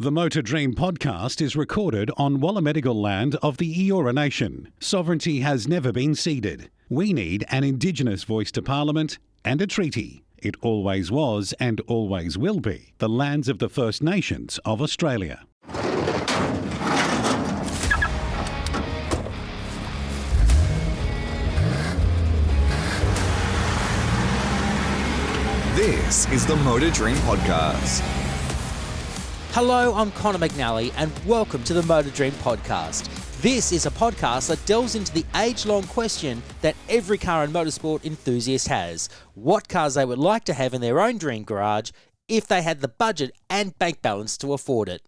The Motor Dream podcast is recorded on Wallamedigal land of the Eora Nation. Sovereignty has never been ceded. We need an Indigenous voice to Parliament and a treaty. It always was and always will be the lands of the First Nations of Australia. This is the Motor Dream Podcast. Hello, I'm Connor McNally and welcome to the Motor Dream Podcast. This is a podcast that delves into the age-long question that every car and motorsport enthusiast has. What cars they would like to have in their own dream garage if they had the budget and bank balance to afford it.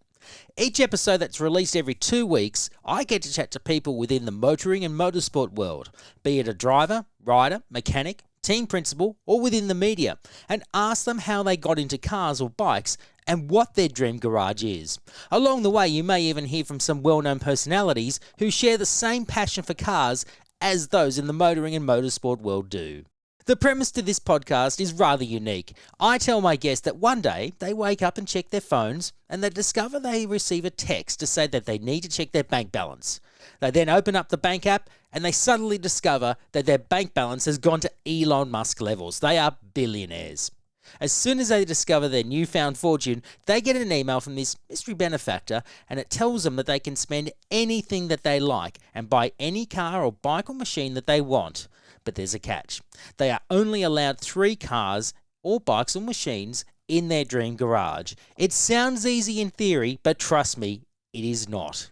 Each episode that's released every 2 weeks, I get to chat to people within the motoring and motorsport world, be it a driver, rider, mechanic, team principal, or within the media, and ask them how they got into cars or bikes and what their dream garage is. Along the way, you may even hear from some well-known personalities who share the same passion for cars as those in the motoring and motorsport world do. The premise to this podcast is rather unique. I tell my guests that one day they wake up and check their phones and they discover they receive a text to say that they need to check their bank balance. They then open up the bank app and they suddenly discover that their bank balance has gone to Elon Musk levels. They are billionaires. As soon as they discover their newfound fortune, they get an email from this mystery benefactor and it tells them that they can spend anything that they like and buy any car or bike or machine that they want. But there's a catch. They are only allowed 3 cars or bikes or machines in their dream garage. It sounds easy in theory, but trust me, it is not.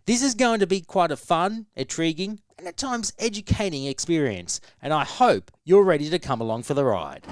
This is going to be quite a fun, intriguing, and at times educating experience, and I hope you're ready to come along for the ride.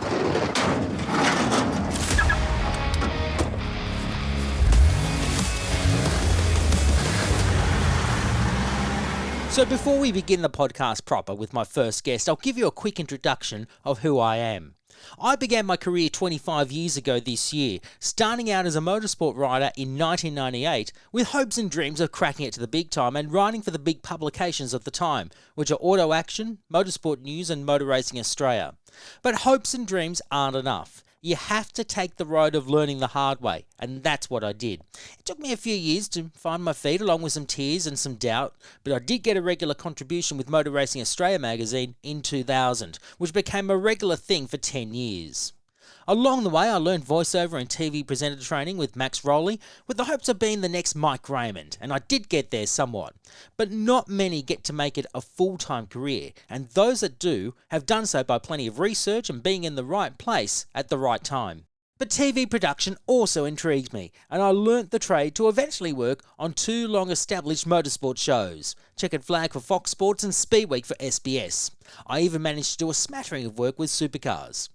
So before we begin the podcast proper with my first guest, I'll give you a quick introduction of who I am. I began my career 25 years ago this year, starting out as a motorsport rider in 1998 with hopes and dreams of cracking it to the big time and writing for the big publications of the time, which are Auto Action, Motorsport News and Motor Racing Australia. But hopes and dreams aren't enough. You have to take the road of learning the hard way, and that's what I did. It took me a few years to find my feet, along with some tears and some doubt, but I did get a regular contribution with Motor Racing Australia magazine in 2000, which became a regular thing for 10 years. Along the way, I learned voiceover and TV presenter training with Max Rowley, with the hopes of being the next Mike Raymond, and I did get there somewhat. But not many get to make it a full-time career, and those that do have done so by plenty of research and being in the right place at the right time. But TV production also intrigues me, and I learnt the trade to eventually work on 2 long-established motorsport shows, Checkered Flag for Fox Sports and Speed Week for SBS. I even managed to do a smattering of work with supercars.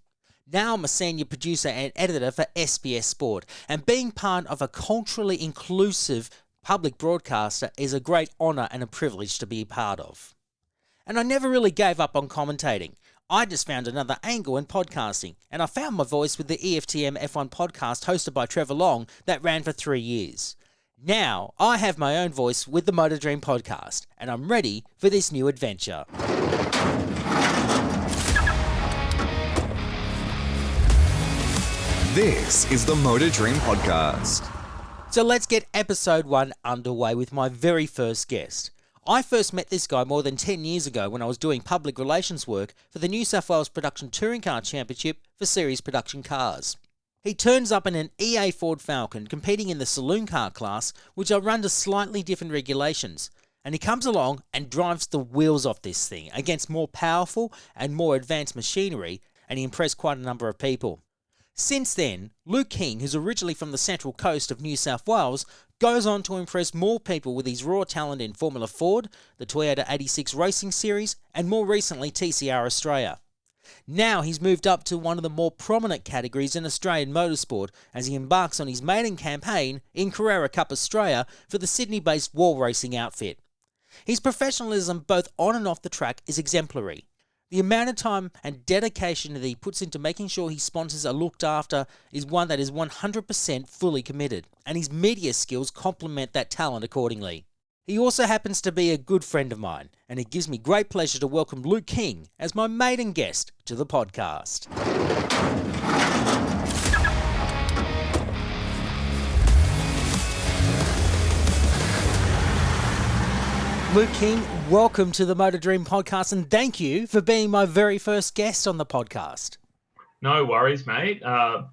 Now I'm a senior producer and editor for SBS Sport, and being part of a culturally inclusive public broadcaster is a great honour and a privilege to be a part of. And I never really gave up on commentating. I just found another angle in podcasting, and I found my voice with the EFTM F1 podcast hosted by Trevor Long that ran for 3 years. Now I have my own voice with the Motor Dream podcast, and I'm ready for this new adventure. This is the Motor Dream Podcast. So let's get episode 1 underway with my very first guest. I first met this guy more than 10 years ago when I was doing public relations work for the New South Wales Production Touring Car Championship for series production cars. He turns up in an EA Ford Falcon competing in the saloon car class, which are run to slightly different regulations. And he comes along and drives the wheels off this thing against more powerful and more advanced machinery, and he impressed quite a number of people. Since then, Luke King, who's originally from the central coast of New South Wales, goes on to impress more people with his raw talent in Formula Ford, the Toyota 86 Racing Series, and more recently TCR Australia. Now he's moved up to one of the more prominent categories in Australian motorsport as he embarks on his maiden campaign in Carrera Cup Australia for the Sydney-based Wall Racing outfit. His professionalism both on and off the track is exemplary. The amount of time and dedication that he puts into making sure his sponsors are looked after is one that is 100% fully committed, and his media skills complement that talent accordingly. He also happens to be a good friend of mine, and it gives me great pleasure to welcome Luke King as my maiden guest to the podcast. Luke King, welcome to the Motor Dream podcast, and thank you for being my very first guest on the podcast. No worries, mate.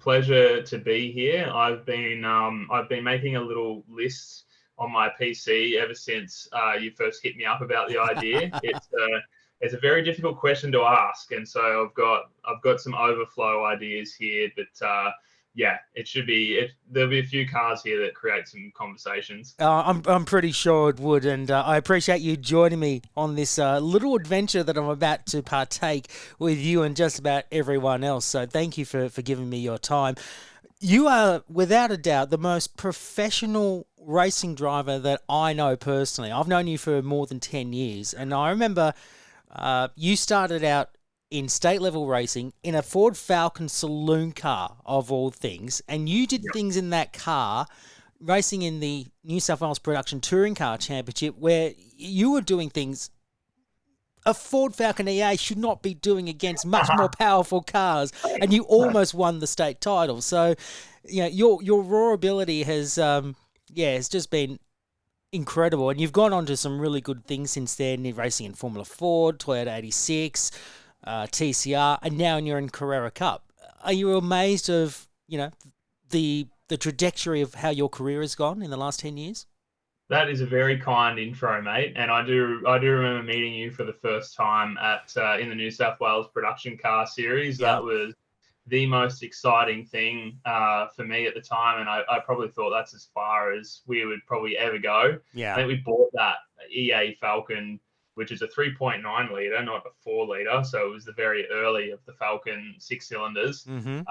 Pleasure to be here. I've been making a little list on my PC ever since you first hit me up about the idea. It's a very difficult question to ask, and so I've got some overflow ideas here. But yeah, there'll be a few cars here that create some conversations. I'm pretty sure it would, and I appreciate you joining me on this little adventure that I'm about to partake with you and just about everyone else. So thank you for giving me your time. You are, without a doubt, the most professional racing driver that I know personally. I've known you for more than 10 years, and I remember you started out in state-level racing in a Ford Falcon saloon car, of all things, and you did things in that car, racing in the New South Wales Production Touring Car Championship, where you were doing things a Ford Falcon EA should not be doing against much more powerful cars, and you almost won the state title. So, your raw ability has just been incredible, and you've gone on to some really good things since then. You're racing in Formula Ford, Toyota 86, TCR, and now you're in Carrera Cup. Are you amazed of the trajectory of how your career has gone in the last 10 years? That is a very kind intro, mate. And I do remember meeting you for the first time at in the New South Wales Production Car Series. Yeah. That was the most exciting thing for me at the time, and I probably thought that's as far as we would probably ever go. Yeah. I think we bought that EA Falcon, which is a 3.9 litre, not a 4 litre. So it was the very early of the Falcon 6 cylinders. Mm-hmm.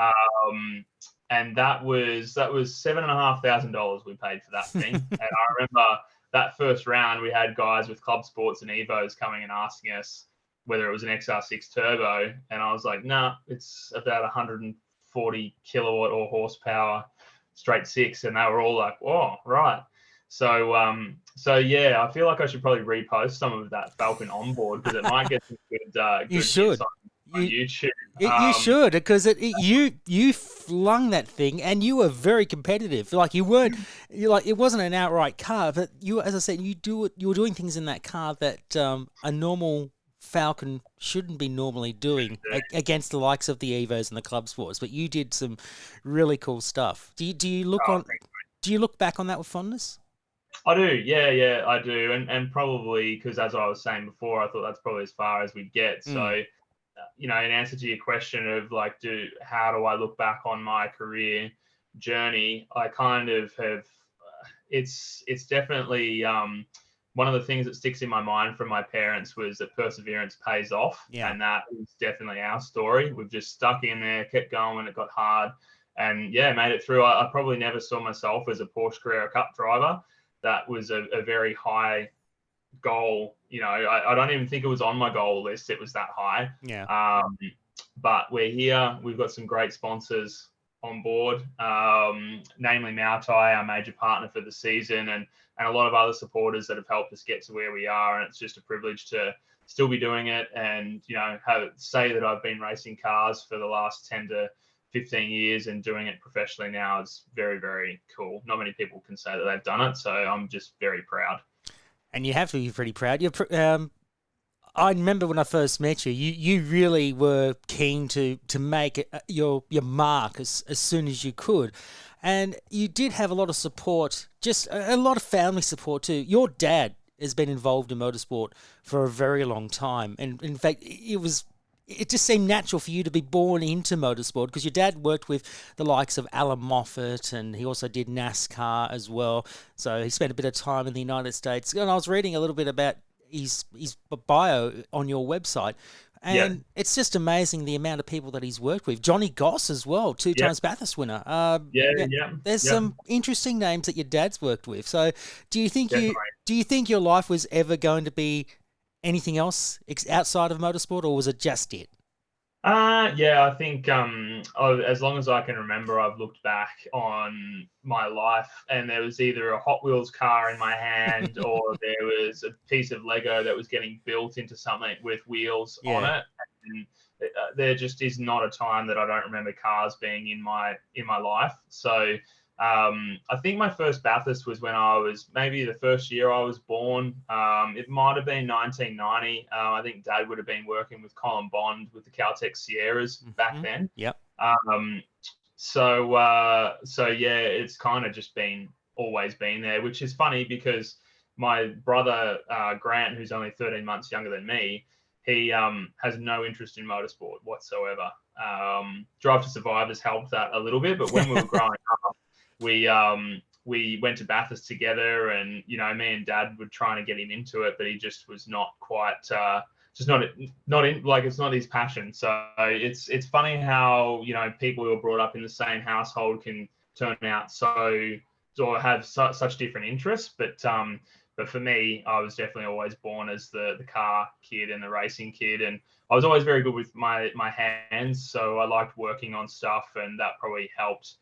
And that was $7,500 we paid for that thing. And I remember that first round, we had guys with Club Sports and Evos coming and asking us whether it was an XR6 turbo. And I was like, nah, it's about 140 kilowatt or horsepower straight six. And they were all like, oh, right. So yeah, I feel like I should probably repost some of that Falcon onboard because it might get some good You should. on YouTube. You should, because you flung that thing and you were very competitive. Like it wasn't an outright car, but you, as I said, you were doing things in that car that a normal Falcon shouldn't be normally doing against the likes of the Evos and the Club Sports. But you did some really cool stuff. Do you look back on that with fondness? I do, yeah, I do, and probably because, as I was saying before, I thought that's probably as far as we get. So, in answer to your question of like, how do I look back on my career journey? I kind of have. It's definitely one of the things that sticks in my mind from my parents was that perseverance pays off, and that is definitely our story. We've just stuck in there, kept going when it got hard, and made it through. I probably never saw myself as a Porsche Carrera Cup driver. That was a very high goal. I don't even think it was on my goal list. It was that high. Yeah. But we're here. We've got some great sponsors on board, namely Mautai, our major partner for the season, and a lot of other supporters that have helped us get to where we are. And it's just a privilege to still be doing it and, say that I've been racing cars for the last 10 to 15 years and doing it professionally now is very, very cool. Not many people can say that they've done it, so I'm just very proud. And you have to be pretty proud. I remember when I first met you, you really were keen to make your mark as soon as you could. And you did have a lot of support, just a lot of family support too. Your dad has been involved in motorsport for a very long time. And in fact, it just seemed natural for you to be born into motorsport because your dad worked with the likes of Alan Moffat and he also did NASCAR as well. So he spent a bit of time in the United States. And I was reading a little bit about his bio on your website. And it's just amazing the amount of people that he's worked with. Johnny Goss as well, 2 times Bathurst winner. There's some interesting names that your dad's worked with. So do you think your life was ever going to be anything else outside of motorsport, or was it just it? I think as long as I can remember, I've looked back on my life and there was either a Hot Wheels car in my hand or there was a piece of Lego that was getting built into something with wheels on it. And there just is not a time that I don't remember cars being in my life. So I think my first Bathurst was when I was maybe the first year I was born. It might have been 1990. I think Dad would have been working with Colin Bond with the Caltech Sierras back then. Yep. So yeah, it's kind of just always been there, which is funny because my brother Grant, who's only 13 months younger than me, he has no interest in motorsport whatsoever. Drive to Survive has helped that a little bit, but when we were growing up, we went to Bathurst together, and me and Dad were trying to get him into it, but he just was not quite just not in, like, it's not his passion. So it's funny how people who are brought up in the same household can turn out or have such different interests. But for me, I was definitely always born as the car kid and the racing kid, and I was always very good with my hands, so I liked working on stuff, and that probably helped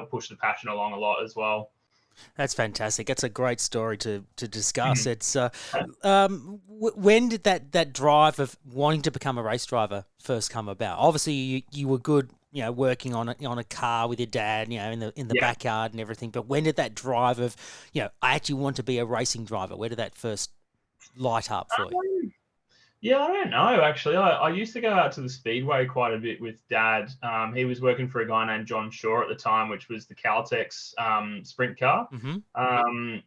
push the passion along a lot as well. That's fantastic. That's a great story to discuss. It's when did that drive of wanting to become a race driver first come about? Obviously, you were good, working on a car with your dad, in the backyard and everything. But when did that drive of, I actually want to be a racing driver? Where did that first light up for you? Yeah, I don't know, actually. I used to go out to the Speedway quite a bit with Dad. He was working for a guy named John Shaw at the time, which was the Caltex sprint car. Mm-hmm.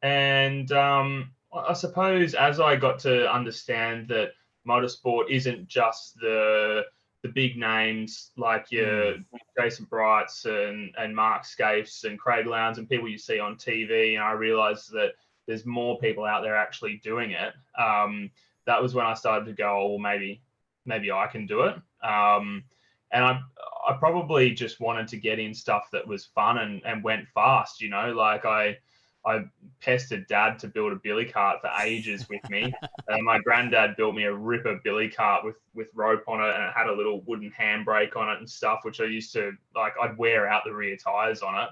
And I suppose as I got to understand that motorsport isn't just the big names like your Jason Brights and Mark Scapes and Craig Lowndes and people you see on TV, and I realised that there's more people out there actually doing it. That was when I started to go, oh, well, maybe I can do it. And I probably just wanted to get in stuff that was fun and went fast, like I pestered Dad to build a billy cart for ages with me. And my granddad built me a ripper billy cart with rope on it, and it had a little wooden handbrake on it and stuff, which I used to, I'd wear out the rear tires on it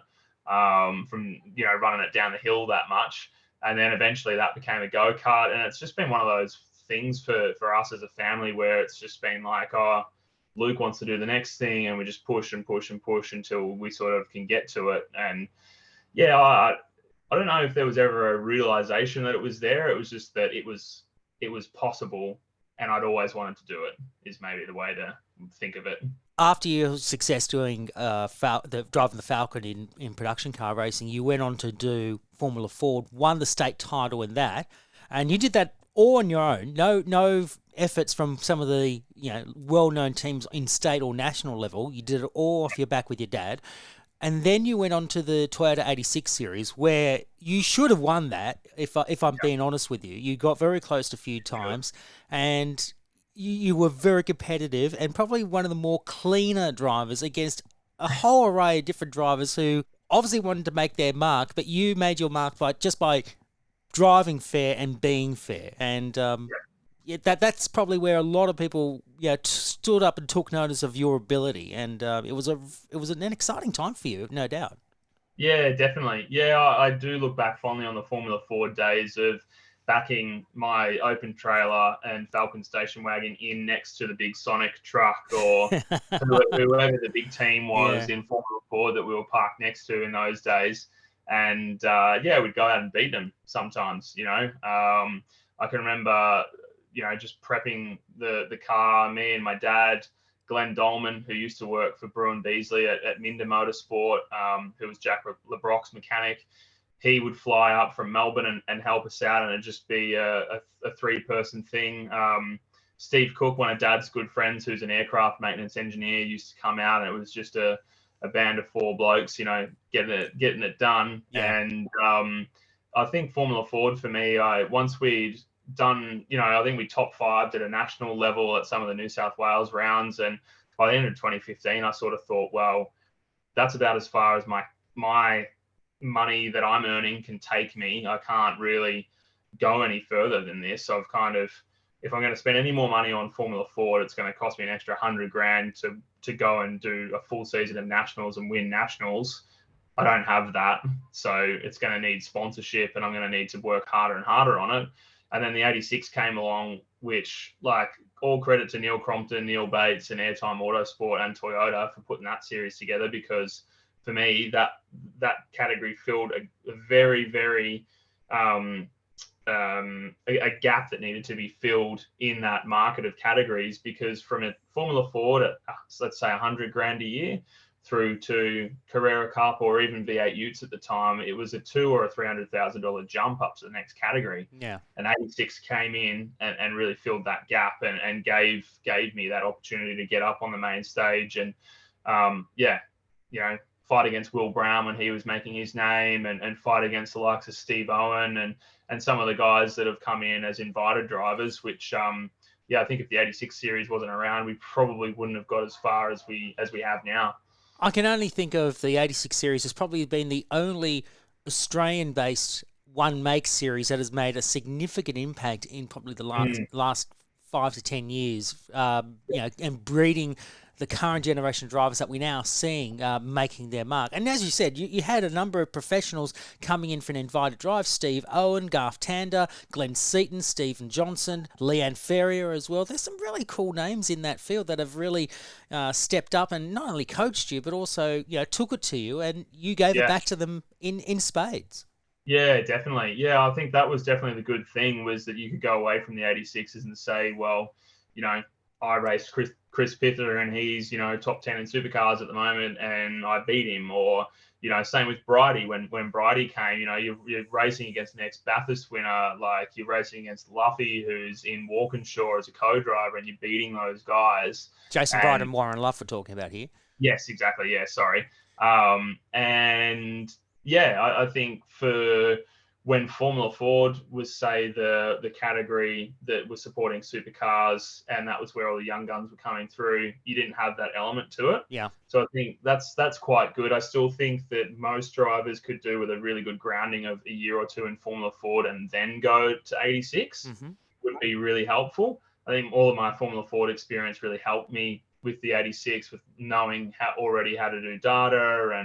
from, running it down the hill that much. And then eventually that became a go-kart, and it's just been one of those things for us as a family where it's just been like, oh, Luke wants to do the next thing, and we just push and push and push until we sort of can get to it. And yeah, I don't know if there was ever a realization that it was there. It was just that it was possible, and I'd always wanted to do it, is maybe the way to think of it. After your success doing driving the Falcon in production car racing, you went on to do Formula Ford, won the state title in that, and you did that all on your own. No efforts from some of the well-known teams in state or national level. You did it all off your back with your dad. And then you went on to the Toyota 86 series, where you should have won that, if I'm being honest with you. You got very close a few times, and you were very competitive and probably one of the more cleaner drivers against a whole array of different drivers who obviously wanted to make their mark, but you made your mark by driving fair and being fair. And that's probably where a lot of people stood up and took notice of your ability. And it was an exciting time for you, no doubt. Yeah, definitely. Yeah, I do look back fondly on the Formula Ford days of backing my open trailer and Falcon station wagon in next to the big Sonic truck, or whoever the big team was in Formula Ford that we were parked next to in those days. And we'd go out and beat them sometimes. I can remember just prepping the car, me and my dad, Glenn Dolman, who used to work for Bruin Beasley at Minder Motorsport, who was Jack LeBrock's mechanic. He would fly up from Melbourne and help us out, and it'd just be a three-person thing. Steve Cook, one of Dad's good friends, who's an aircraft maintenance engineer, used to come out, and it was just a band of four blokes, getting it done. Yeah. And I think Formula Ford for me, once we'd done, I think we top fived at a national level at some of the New South Wales rounds, and by the end of 2015, I sort of thought, well, that's about as far as my money that I'm earning can take me. I can't really go any further than this. So I've kind of, if I'm going to spend any more money on Formula Ford, it's going to cost me an extra $100,000 to go and do a full season of nationals and win nationals. I don't have that. So it's going to need sponsorship, and I'm going to need to work harder and harder on it. And then the 86 came along, which, all credit to Neil Crompton, Neil Bates, and Airtime Autosport and Toyota for putting that series together, because for me, that category filled a very, very a gap that needed to be filled in that market of categories, because from a Formula Ford at let's say 100 grand a year through to Carrera Cup or even V8 Utes at the time, it was a $200,000 or $300,000 jump up to the next category. Yeah. And 86 came in and really filled that gap and gave me that opportunity to get up on the main stage and fight against Will Brown when he was making his name, and fight against the likes of Steve Owen and some of the guys that have come in as invited drivers, which I think if the 86 series wasn't around, we probably wouldn't have got as far as we have now. I can only think of the 86 series as probably been the only Australian-based one-make series that has made a significant impact in probably the last 5 to 10 years, and breeding the current generation of drivers that we're now seeing making their mark. And as you said, you had a number of professionals coming in for an invited drive: Steve Owen, Garth Tander, Glenn Seaton, Stephen Johnson, Leanne Ferrier as well. There's some really cool names in that field that have really stepped up and not only coached you, but also took it to you, and you gave it back to them in spades. Yeah, definitely. Yeah, I think that was definitely the good thing, was that you could go away from the 86s and say, well, I raced Chris Pither and he's, top 10 in supercars at the moment and I beat him. Or, same with Bridie. When Bridie came, you're racing against the next Bathurst winner, like you're racing against Luffy, who's in Walkinshaw as a co-driver, and you're beating those guys. Jason Bright and Warren Luff we're talking about here. Yes, exactly. Yeah, sorry. I think for when Formula Ford was, say, the category that was supporting supercars, and that was where all the young guns were coming through, you didn't have that element to it. Yeah. So I think that's quite good. I still think that most drivers could do with a really good grounding of a year or two in Formula Ford and then go to 86 would be really helpful. I think all of my Formula Ford experience really helped me with the 86, with knowing how to do data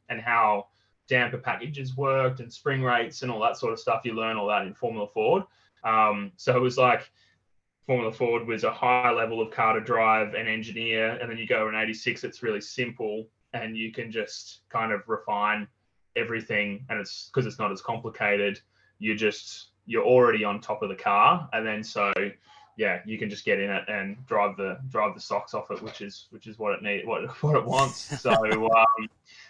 and how damper packages worked and spring rates and all that sort of stuff. You learn all that in Formula Ford. So it was like Formula Ford was a high level of car to drive and engineer, and then you go in 86, it's really simple and you can just kind of refine everything, and it's because it's not as complicated. You're already on top of the car, and then you can just get in it and drive the socks off it, which is what it needs, what it wants.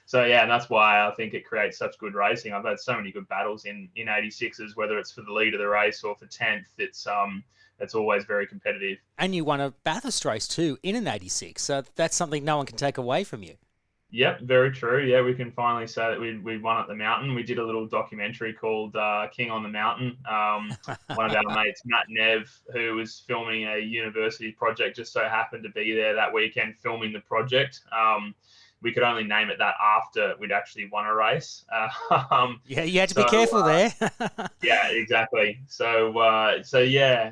So and that's why I think it creates such good racing. I've had so many good battles in 86s, whether it's for the lead of the race or for 10th. It's always very competitive. And you won a Bathurst race too in an 86, so that's something no one can take away from you. Yep, very true. Yeah, we can finally say that we won at the mountain. We did a little documentary called King on the Mountain. One of our mates, Matt Nev, who was filming a university project, just so happened to be there that weekend filming the project. We could only name it that after we'd actually won a race. You had to be careful there. Yeah, exactly. So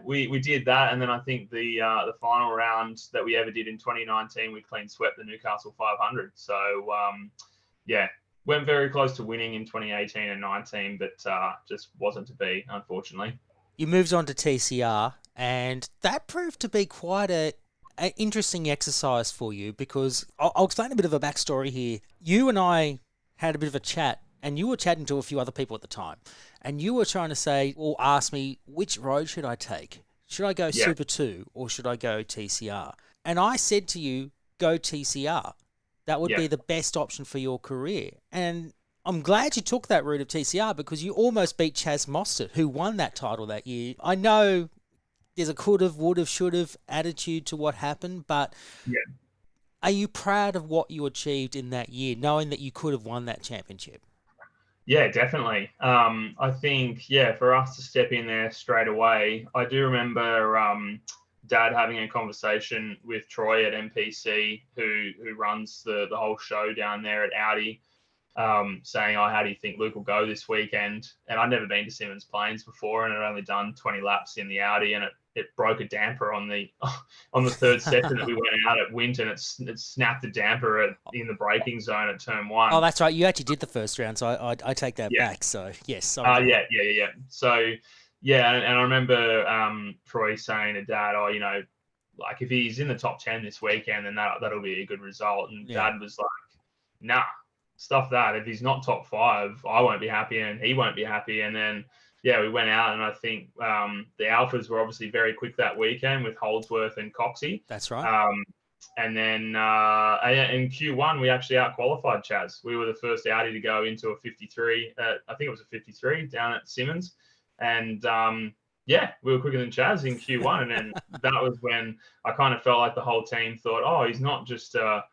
we did that, and then I think the final round that we ever did in 2019, we clean swept the Newcastle 500. So went very close to winning in 2018 and 19, but just wasn't to be, unfortunately. You moved on to TCR, and that proved to be quite an interesting exercise for you, because I'll explain a bit of a backstory here. You and I had a bit of a chat, and you were chatting to a few other people at the time, and you were trying to say, or ask me, which road should I take? Should I go Super 2 or should I go TCR? And I said to you, go TCR. That would be the best option for your career. And I'm glad you took that route of TCR, because you almost beat Chaz Mostert, who won that title that year. I know there's a could've, would've, should've attitude to what happened, but are you proud of what you achieved in that year, knowing that you could have won that championship? Yeah, definitely. I think, for us to step in there straight away, I do remember Dad having a conversation with Troy at MPC, who runs the whole show down there at Audi, saying, how do you think Luke will go this weekend? And I'd never been to Simmons Plains before, and I'd only done 20 laps in the Audi, and it broke a damper on the third session that we went out at Winton. It snapped the damper in the braking zone at turn 1. Oh, that's right. You actually did the first round, so I take that back. So yes. Yeah. So and I remember Troy saying to Dad, like if he's in the top 10 this weekend, then that'll be a good result. And Dad was like, nah, stuff that. If he's not top 5, I won't be happy and he won't be happy. And then, yeah, we went out, and I think the Alphas were obviously very quick that weekend with Holdsworth and Coxie. That's right. And then in Q1, we actually out-qualified Chaz. We were the first Audi to go into a 53. I think it was a 53 down at Simmons. And yeah, we were quicker than Chaz in Q1. And then that was when I kind of felt like the whole team thought, oh, he's not just a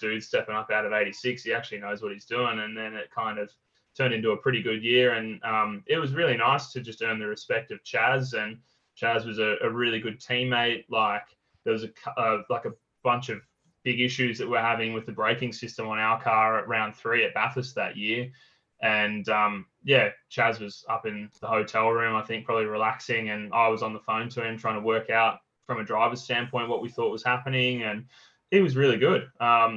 dude stepping up out of 86. He actually knows what he's doing. And then it kind of turned into a pretty good year. And it was really nice to just earn the respect of Chaz. And Chaz was a really good teammate. Like, there was a bunch of big issues that we're having with the braking system on our car at round 3 at Bathurst that year. And yeah, Chaz was up in the hotel room, I think, probably relaxing. And I was on the phone to him trying to work out from a driver's standpoint what we thought was happening. And he was really good.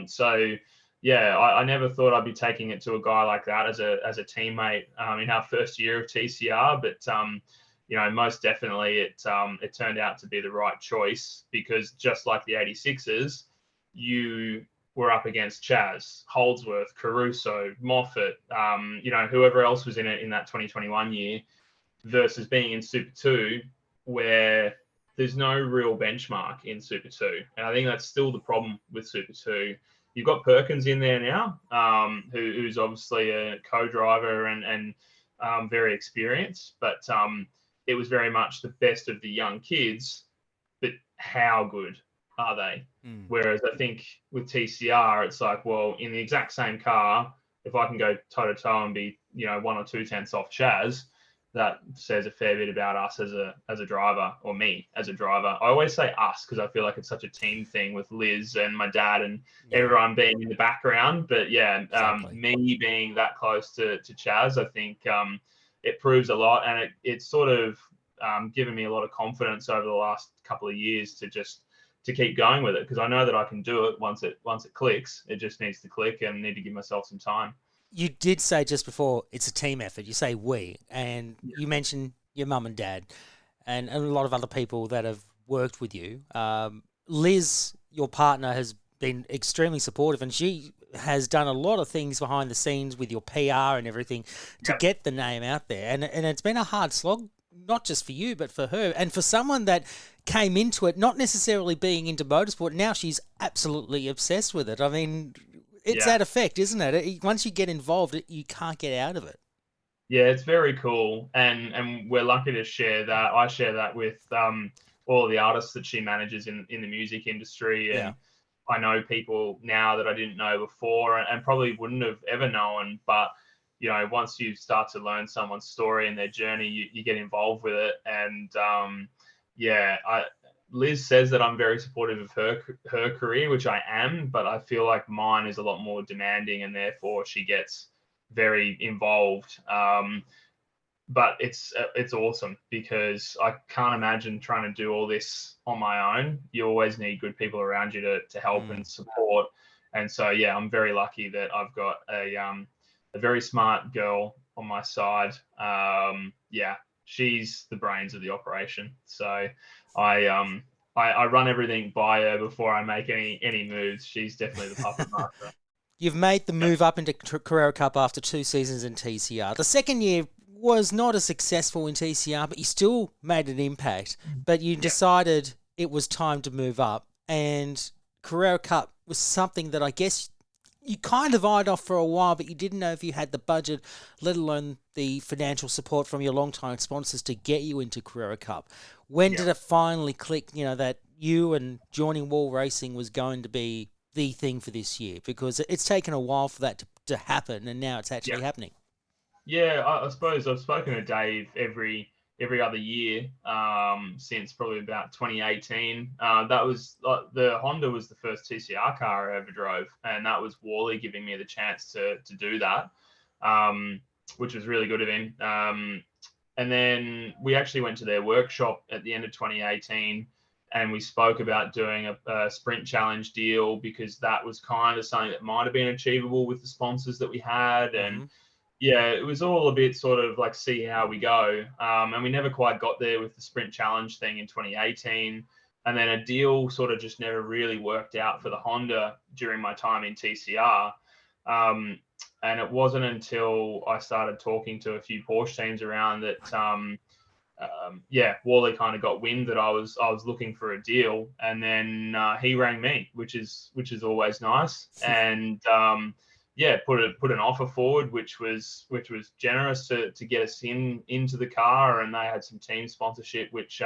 So yeah, I never thought I'd be taking it to a guy like that as a teammate in our first year of TCR. But most definitely it turned out to be the right choice, because just like the 86ers, you were up against Chaz, Holdsworth, Caruso, Moffat, whoever else was in it in that 2021 year, versus being in Super 2, where there's no real benchmark in Super 2. And I think that's still the problem with Super 2. You've got Perkins in there now, who's obviously a co-driver and very experienced, but it was very much the best of the young kids, but how good are they? Whereas I think with TCR, it's like, well, in the exact same car, if I can go toe-to-toe and be, 1 or 2 tenths off Chaz, that says a fair bit about us as a driver, or me as a driver. I always say us because I feel like it's such a team thing with Liz and my dad and everyone being in the background. But yeah, exactly. Me being that close to Chaz, I think it proves a lot, and it's sort of given me a lot of confidence over the last couple of years to keep going with it, because I know that I can do it once it clicks. It just needs to click, and I need to give myself some time. You did say just before it's a team effort. You say we, and you mentioned your mum and dad and a lot of other people that have worked with you. Liz, your partner, has been extremely supportive, and she has done a lot of things behind the scenes with your PR and everything to get the name out there. And it's been a hard slog, not just for you, but for her. And for someone that came into it not necessarily being into motorsport, now she's absolutely obsessed with it. I mean, it's that effect, isn't it? Once you get involved, you can't get out of it. Yeah, it's very cool. And we're lucky to share that. I share that with all the artists that she manages in the music industry. And I know people now that I didn't know before and probably wouldn't have ever known. But, once you start to learn someone's story and their journey, you get involved with it. And, Liz says that I'm very supportive of her career, which I am, but I feel like mine is a lot more demanding, and therefore she gets very involved. But it's awesome, because I can't imagine trying to do all this on my own. You always need good people around you to help and support. And so, yeah, I'm very lucky that I've got a very smart girl on my side. She's the brains of the operation. So I run everything by her before I make any moves. She's definitely the puppet master. You've made the move up into Carrera Cup after 2 seasons in TCR. The second year was not as successful in TCR, but you still made an impact. But you decided it was time to move up, and Carrera Cup was something that I guess you kind of eyed off for a while, but you didn't know if you had the budget, let alone the financial support from your long-time sponsors to get you into Carrera Cup. When did it finally click, that you and joining Wall Racing was going to be the thing for this year? Because it's taken a while for that to happen, and now it's actually happening. Yeah, I suppose I've spoken to Dave every other year since probably about 2018. That was the Honda was the first TCR car I ever drove, and that was Wally giving me the chance to do that, which was really good of him. And then we actually went to their workshop at the end of 2018, and we spoke about doing a sprint challenge deal, because that was kind of something that might have been achievable with the sponsors that we had. And it was all a bit sort of like, see how we go. And we never quite got there with the sprint challenge thing in 2018. And then a deal sort of just never really worked out for the Honda during my time in TCR. And it wasn't until I started talking to a few Porsche teams around that, Wally kind of got wind that I was looking for a deal, and then he rang me, which is always nice, and put an offer forward, which was generous to get us into the car, and they had some team sponsorship, which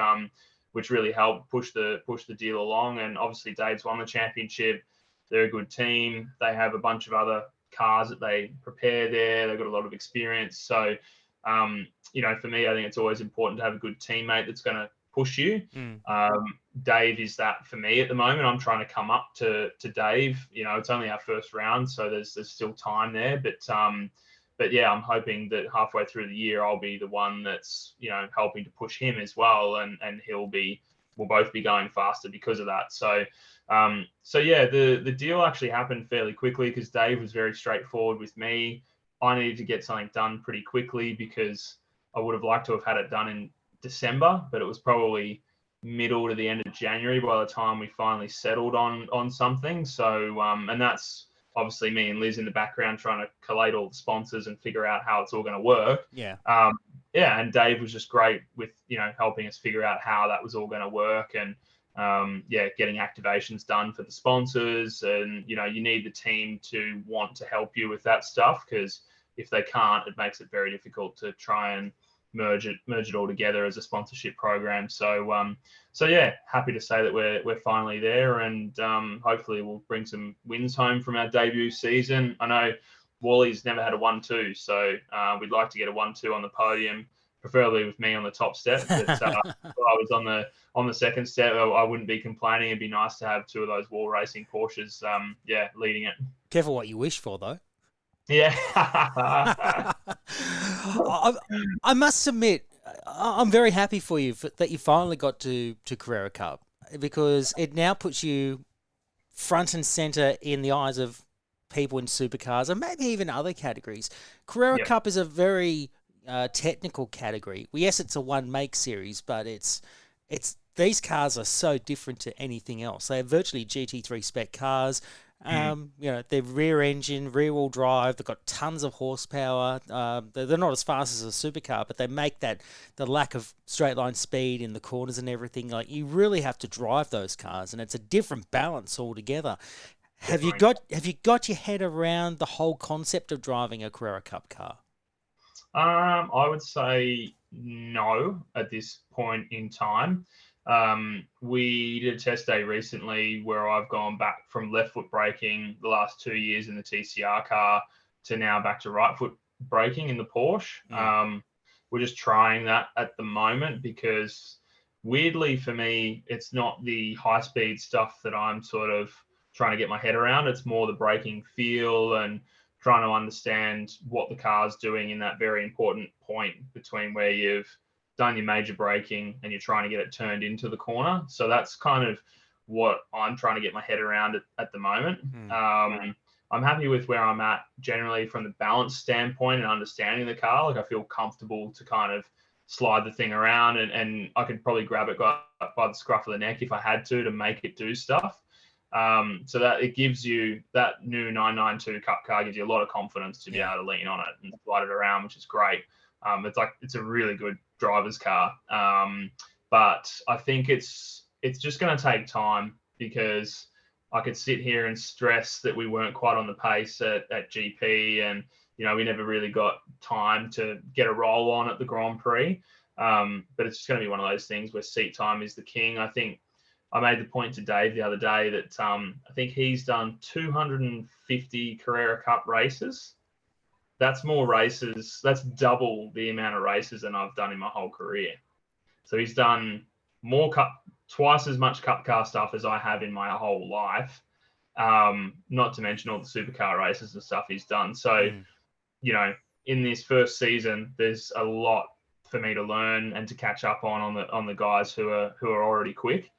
really helped push the deal along. And obviously Dave's won the championship. They're a good team. They have a bunch of other cars that they prepare there. They've got a lot of experience. So, for me, I think it's always important to have a good teammate that's going to push you. Dave is that for me at the moment. I'm trying to come up to Dave. It's only our first round, so there's still time there. But yeah, I'm hoping that halfway through the year, I'll be the one that's, helping to push him as well. And we'll both be going faster because of that. So, the deal actually happened fairly quickly because Dave was very straightforward with me. I needed to get something done pretty quickly because I would have liked to have had it done in December, but it was probably middle to the end of January by the time we finally settled on something. So, and that's obviously me and Liz in the background trying to collate all the sponsors and figure out how it's all going to work. Yeah. And Dave was just great with, helping us figure out how that was all going to work, and getting activations done for the sponsors. And, you need the team to want to help you with that stuff, because if they can't, it makes it very difficult to try and merge it all together as a sponsorship program. So, happy to say that we're finally there, and hopefully we'll bring some wins home from our debut season. I know Wally's never had a 1-2, so we'd like to get a 1-2 on the podium, preferably with me on the top step. But if I was on the second step, I wouldn't be complaining. It'd be nice to have two of those wall racing Porsches, leading it. Careful what you wish for, though. Yeah. I must admit, I'm very happy for you that you finally got to Carrera Cup, because it now puts you front and center in the eyes of people in supercars and maybe even other categories. Carrera Cup is a very technical category. Yes, it's a one-make series, but it's these cars are so different to anything else. They're virtually GT3 spec cars. They're rear engine, rear wheel drive. They've got tons of horsepower. They're not as fast as a supercar, but they make the lack of straight line speed in the corners and everything. Like, you really have to drive those cars, and it's a different balance altogether. Have you got your head around the whole concept of driving a Carrera Cup car? I would say no at this point in time. We did a test day recently where I've gone back from left foot braking the last 2 years in the TCR car to now back to right foot braking in the Porsche. We're just trying that at the moment because, weirdly for me, it's not the high speed stuff that I'm sort of trying to get my head around. It's more the braking feel and trying to understand what the car's doing in that very important point between where you've done your major braking and you're trying to get it turned into the corner. So that's kind of what I'm trying to get my head around at the moment. I'm happy with where I'm at generally from the balance standpoint and understanding the car. Like, I feel comfortable to kind of slide the thing around, and I could probably grab it by the scruff of the neck if I had to make it do stuff. So that it gives you, that new 992 Cup car gives you a lot of confidence to be able to lean on it and slide it around, which is great. It's a really good driver's car. But I think it's just going to take time, because I could sit here and stress that we weren't quite on the pace at GP, and we never really got time to get a roll on at the Grand Prix. But it's just going to be one of those things where seat time is the king. I think I made the point to Dave the other day that I think he's done 250 Carrera Cup races. That's more races. That's double the amount of races than I've done in my whole career. So he's done twice as much Cup car stuff as I have in my whole life. Not to mention all the supercar races and stuff he's done. So, in this first season, there's a lot for me to learn and to catch up on the guys who are already quick.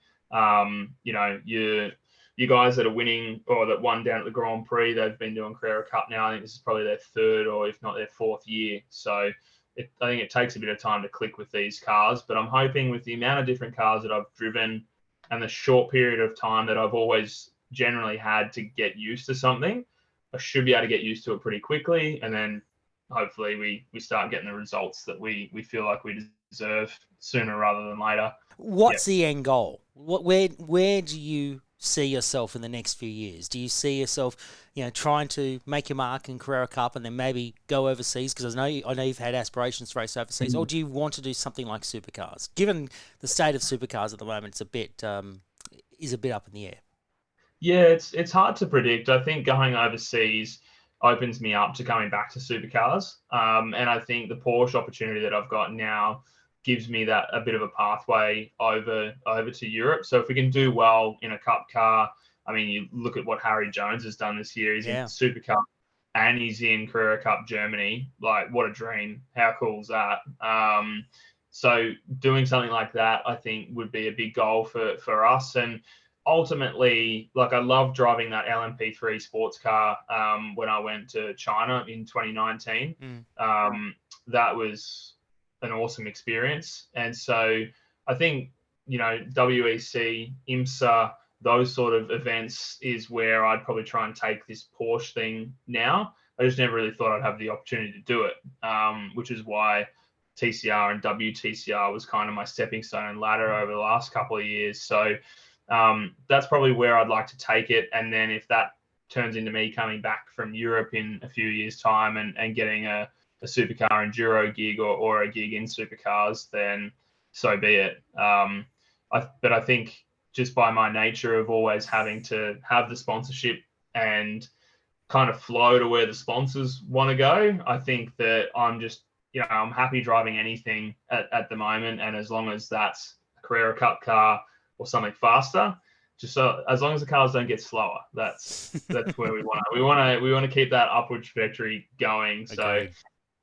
You guys that are winning or that won down at the Grand Prix, they've been doing Carrera Cup now. I think this is probably their third or if not their fourth year. So I think it takes a bit of time to click with these cars, but I'm hoping with the amount of different cars that I've driven and the short period of time that I've always generally had to get used to something, I should be able to get used to it pretty quickly, and then hopefully we start getting the results that we feel like we deserve sooner rather than later. What's the end goal? Where do you see yourself in the next few years? Do you see yourself, trying to make your mark in Carrera Cup and then maybe go overseas? Because I know you've had aspirations to race overseas. Or do you want to do something like supercars? Given the state of supercars at the moment, it's a bit up in the air. Yeah, it's hard to predict. I think going overseas opens me up to coming back to supercars, and I think the Porsche opportunity that I've got now gives me that a bit of a pathway over to Europe. So if we can do well in a Cup car, I mean, you look at what Harry Jones has done this year. He's in Super Cup and he's in Carrera Cup Germany. Like, what a dream! How cool is that? So doing something like that, I think, would be a big goal for us. And ultimately, like, I love driving that LMP3 sports car when I went to China in 2019. That was an awesome experience. And so I think, WEC, IMSA, those sort of events is where I'd probably try and take this Porsche thing now. I just never really thought I'd have the opportunity to do it, which is why TCR and WTCR was kind of my stepping stone and ladder over the last couple of years. So that's probably where I'd like to take it. And then if that turns into me coming back from Europe in a few years' time and getting a supercar enduro gig or a gig in supercars, then so be it. But I think just by my nature of always having to have the sponsorship and kind of flow to where the sponsors want to go, I think that I'm just, I'm happy driving anything at the moment. And as long as that's a Carrera Cup car or something faster, just so as long as the cars don't get slower, that's where we want to. We want to keep that upward trajectory going. So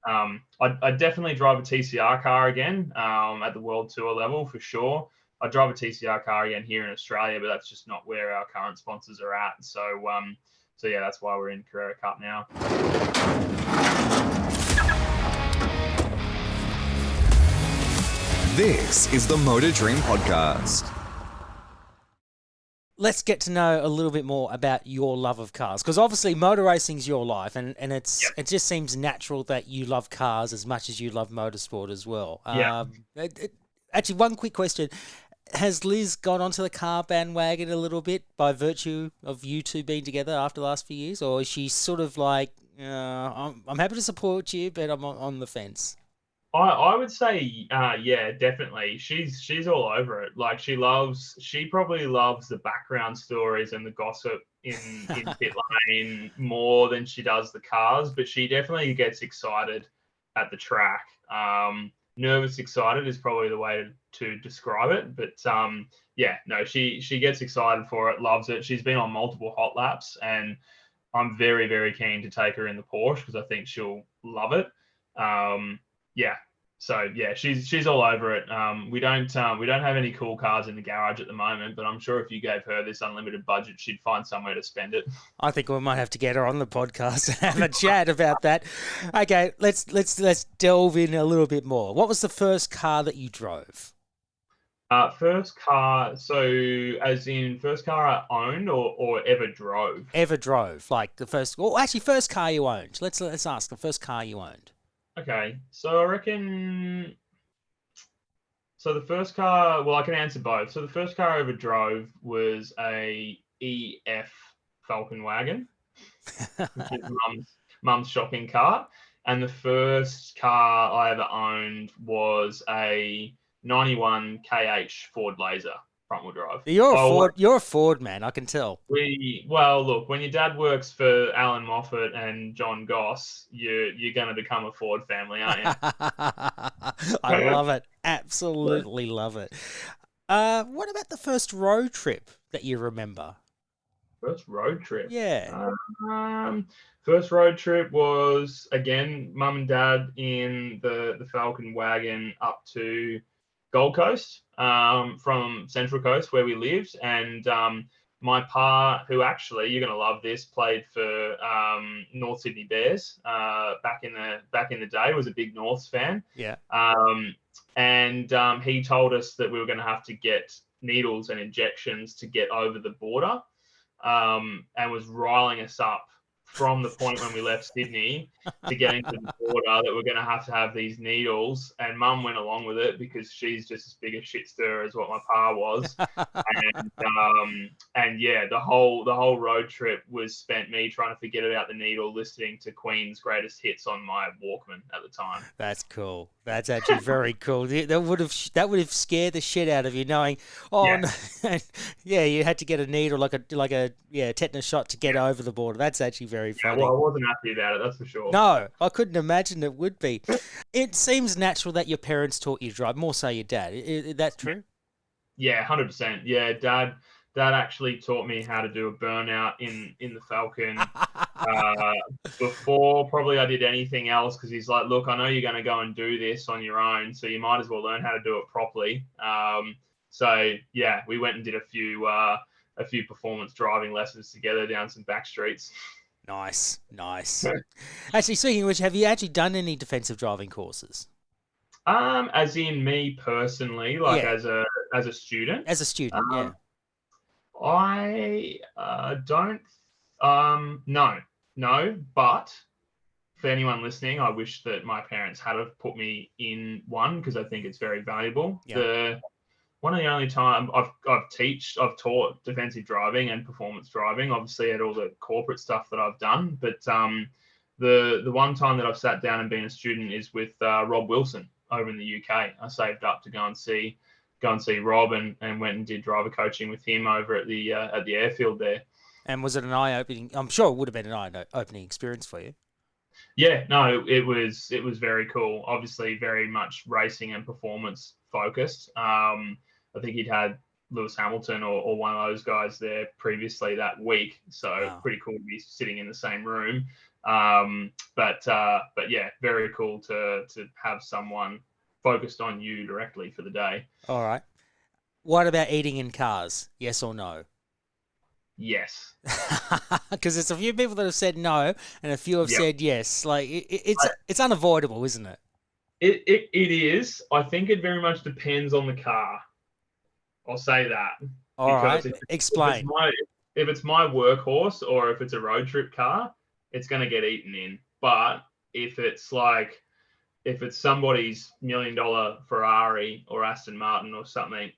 I'd definitely drive a TCR car again at the World Tour level for sure. I'd drive a TCR car again here in Australia, but that's just not where our current sponsors are at. So yeah, that's why we're in Carrera Cup now. This is the Motor Dream Podcast. Let's get to know a little bit more about your love of cars, because obviously motor racing is your life, and it just seems natural that you love cars as much as you love motorsport as well. Actually, one quick question. Has Liz gone onto the car bandwagon a little bit by virtue of you two being together after the last few years, or is she sort of like, I'm happy to support you, but I'm on the fence? I would say, yeah, definitely. She's all over it. Like, she probably loves the background stories and the gossip in pit lane more than she does the cars, but she definitely gets excited at the track. Nervous excited is probably the way to describe it. But yeah, no, she gets excited for it, loves it. She's been on multiple hot laps, and I'm very, very keen to take her in the Porsche because I think she'll love it. Yeah. So yeah, she's all over it. We don't have any cool cars in the garage at the moment, but I'm sure if you gave her this unlimited budget, she'd find somewhere to spend it. I think we might have to get her on the podcast and have a chat about that. Okay, let's delve in a little bit more. What was the first car that you drove? First car, so as in first car I owned or ever drove? Ever drove, like the first. Well, actually, first car you owned. Let's ask the first car you owned. Okay, so I reckon. So the first car, well, I can answer both. So the first car I ever drove was a EF Falcon wagon, which is mum's shopping cart, and the first car I ever owned was a 91 kh Ford Laser front-wheel drive. You're a Ford man, I can tell. Well, look, when your dad works for Alan Moffat and John Goss, you're going to become a Ford family, aren't you? I love it. Absolutely love it. What about the first road trip that you remember? First road trip? Yeah. First road trip was, again, mum and dad in the Falcon wagon up to Gold Coast from Central Coast where we lived, and my pa, who actually, you're going to love this, played for North Sydney Bears back in the day, was a big Norths fan. Yeah. And he told us that we were going to have to get needles and injections to get over the border, and was riling us up from the point when we left Sydney to getting to the border that we're going to have these needles. And Mum went along with it because she's just as big a shit stirrer as what my pa was. And yeah, the whole road trip was spent me trying to forget about the needle, listening to Queen's greatest hits on my Walkman at the time. That's cool. That's actually very cool. That would have scared the shit out of you, knowing, Yeah. no, yeah, you had to get a needle like a tetanus shot to get over the border. That's actually very funny. Well, I wasn't happy about it, that's for sure. No, I couldn't imagine it would be. It seems natural that your parents taught you to drive, more so your dad. Is that true? Yeah, 100%. Yeah, Dad actually taught me how to do a burnout in the Falcon before probably I did anything else, because he's like, look, I know you're going to go and do this on your own, so you might as well learn how to do it properly. So yeah, we went and did a few performance driving lessons together down some back streets. Nice. Actually, speaking of which, have you actually done any defensive driving courses? As in me personally, like as a student. As a student, yeah. I don't. No. But for anyone listening, I wish that my parents had have put me in one, because I think it's very valuable. Yeah. One of the only time I've taught defensive driving and performance driving, obviously at all the corporate stuff that I've done. But the one time that I've sat down and been a student is with Rob Wilson over in the UK. I saved up to go and see Rob and went and did driver coaching with him over at the airfield there. And was it an eye-opening? I'm sure it would have been an eye-opening experience for you. Yeah, no, it was very cool. Obviously, very much racing and performance focused. I think he'd had Lewis Hamilton or one of those guys there previously that week, so Wow. Pretty cool to be sitting in the same room. But yeah, very cool to have someone focused on you directly for the day. All right. What about eating in cars? Yes or no? Yes. Because there's a few people that have said no, and a few have said yes. Like it's unavoidable, isn't it? It is. I think it very much depends on the car. I'll say that. All right. Explain. If it's my workhorse, or if it's a road trip car, it's going to get eaten in. But if it's somebody's $1 million Ferrari or Aston Martin or something,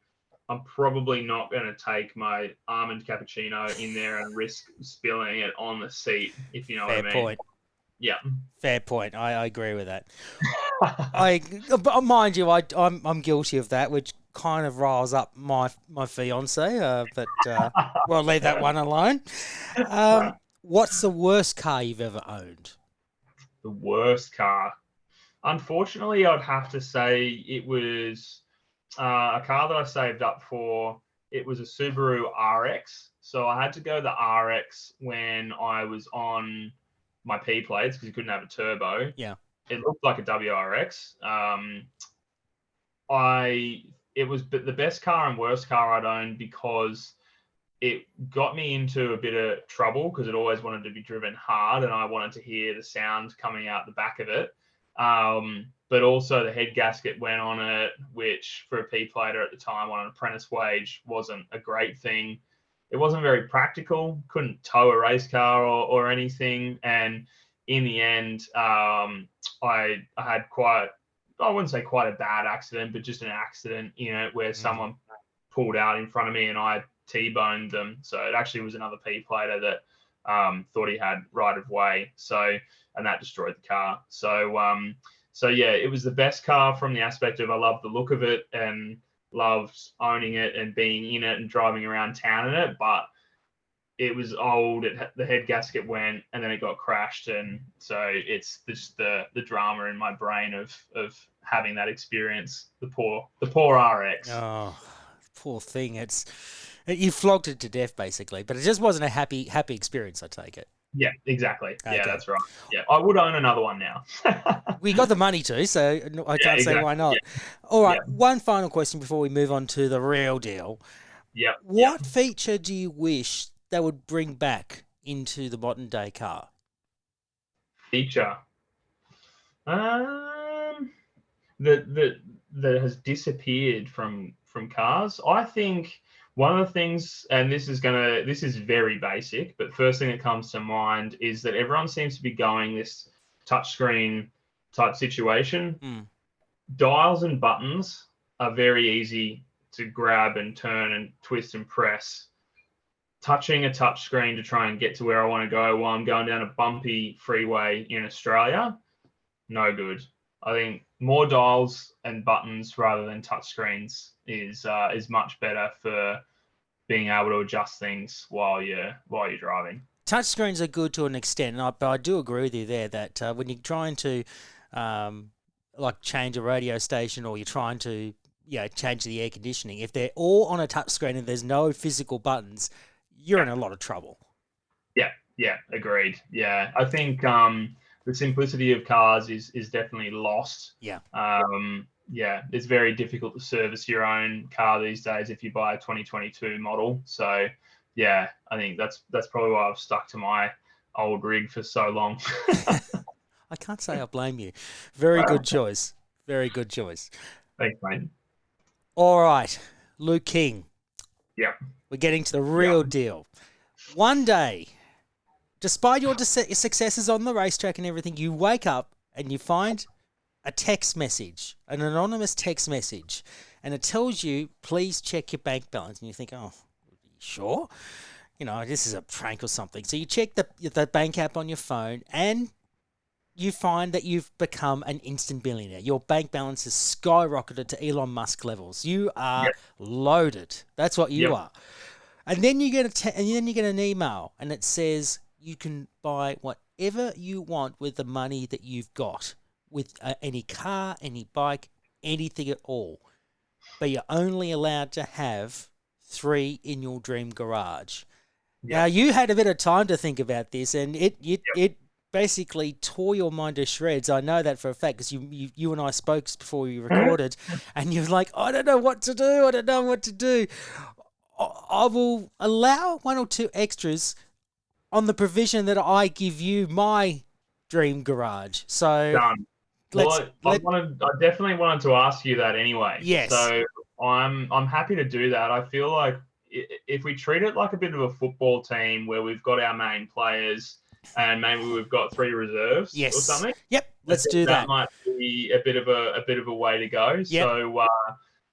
I'm probably not going to take my almond cappuccino in there and risk spilling it on the seat, if you know what I mean. Fair point. Yeah. Fair point. I agree with that. But mind you, I'm guilty of that, which kind of riles up my fiance. But we'll leave that one alone. What's the worst car you've ever owned? The worst car. Unfortunately, I'd have to say it was a car that I saved up for. It was a Subaru RX. So I had to go the RX when I was on my P plates, because you couldn't have a turbo. Yeah. It looked like a WRX. It was the best car and worst car I'd owned, because it got me into a bit of trouble, because it always wanted to be driven hard and I wanted to hear the sound coming out the back of it. But also the head gasket went on it, which for a P-plater at the time on an apprentice wage wasn't a great thing. It wasn't very practical, couldn't tow a race car or anything. And in the end, I had I wouldn't say quite a bad accident, but just an accident in it where someone pulled out in front of me and I T-boned them. So it actually was another P-plater that thought he had right of way. And that destroyed the car. So yeah, it was the best car from the aspect of I loved the look of it and loved owning it and being in it and driving around town in it. But it was old. The head gasket went and then it got crashed. And so it's just the drama in my brain of having that experience. The poor RX. Oh, poor thing. You flogged it to death basically, but it just wasn't a happy experience, I take it. Yeah, exactly. Okay. Yeah, that's right. Yeah, I would own another one now. We got the money to, so I can't say why not. Yeah. All right, one final question before we move on to the real deal. Yeah. What feature do you wish they would bring back into the modern day car? Feature that has disappeared from cars. I think One of the things, and this is very basic, but first thing that comes to mind is that everyone seems to be going this touchscreen type situation. Dials and buttons are very easy to grab and turn and twist and press. Touching a touchscreen to try and get to where I want to go while I'm going down a bumpy freeway in Australia, no good. I think more dials and buttons rather than touchscreens is much better for being able to adjust things while you're driving. Touchscreens are good to an extent, but I do agree with you there that when you're trying to like change a radio station or you're trying to change the air conditioning, if they're all on a touchscreen and there's no physical buttons, you're in a lot of trouble. Yeah, agreed. Yeah, I think the simplicity of cars is definitely lost. Yeah. It's very difficult to service your own car these days if you buy a 2022 model. So, yeah, I think that's probably why I've stuck to my old rig for so long. I can't say I blame you. Very good choice. Very good choice. Thanks, mate. All right, Luke King. Yeah. We're getting to the real deal. One day, despite your successes on the racetrack and everything, you wake up and you find a text message, an anonymous text message, and it tells you, please check your bank balance. And you think, oh, sure? This is a prank or something. So you check the bank app on your phone and you find that you've become an instant billionaire. Your bank balance has skyrocketed to Elon Musk levels. You are loaded. That's what you are. And then you get an email, and it says you can buy whatever you want with the money that you've got, with any car, any bike, anything at all. But you're only allowed to have 3 in your dream garage. Now, you had a bit of time to think about this, and it basically tore your mind to shreds. I know that for a fact because you and I spoke before we recorded, and you're like, I don't know what to do. I will allow 1 or 2 extras on the provision that I give you my dream garage. So, done. I definitely wanted to ask you that anyway. Yes. So I'm happy to do that. I feel like if we treat it like a bit of a football team where we've got our main players and maybe we've got 3 reserves or something. Yep. Let's do that. That might be a bit of a way to go. Yep.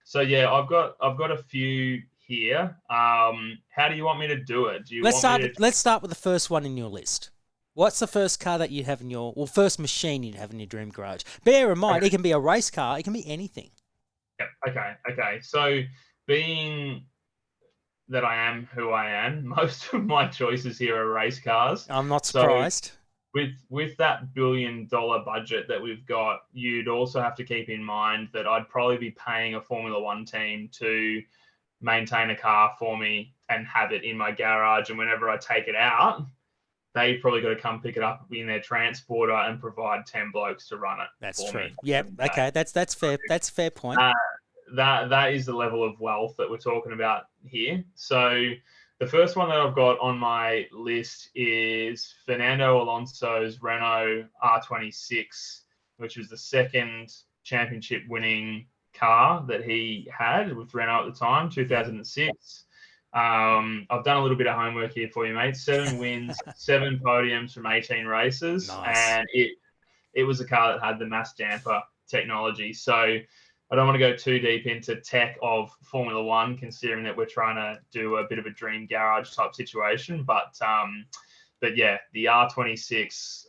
So yeah, I've got a few here. How do you want me to do it? Let's start with the first one in your list. What's the first car that you have first machine you'd have in your dream garage? Bear in mind, It can be a race car. It can be anything. Yep. Okay. So being that I am who I am, most of my choices here are race cars. I'm not surprised. So with that $1 billion budget that we've got, you'd also have to keep in mind that I'd probably be paying a Formula One team to maintain a car for me and have it in my garage. And whenever I take it out, they probably got to come pick it up in their transporter and provide 10 blokes to run it. That's for true. Me. Yep. Okay. That's fair. That's a fair point. That is the level of wealth that we're talking about here. So the first one that I've got on my list is Fernando Alonso's Renault R26, which was the second championship winning car that he had with Renault at the time, 2006. I've done a little bit of homework here for you, mate. 7 wins, 7 podiums from 18 races. Nice. And it was a car that had the mass damper technology. So I don't want to go too deep into tech of Formula One, considering that we're trying to do a bit of a dream garage type situation. But yeah, the R26,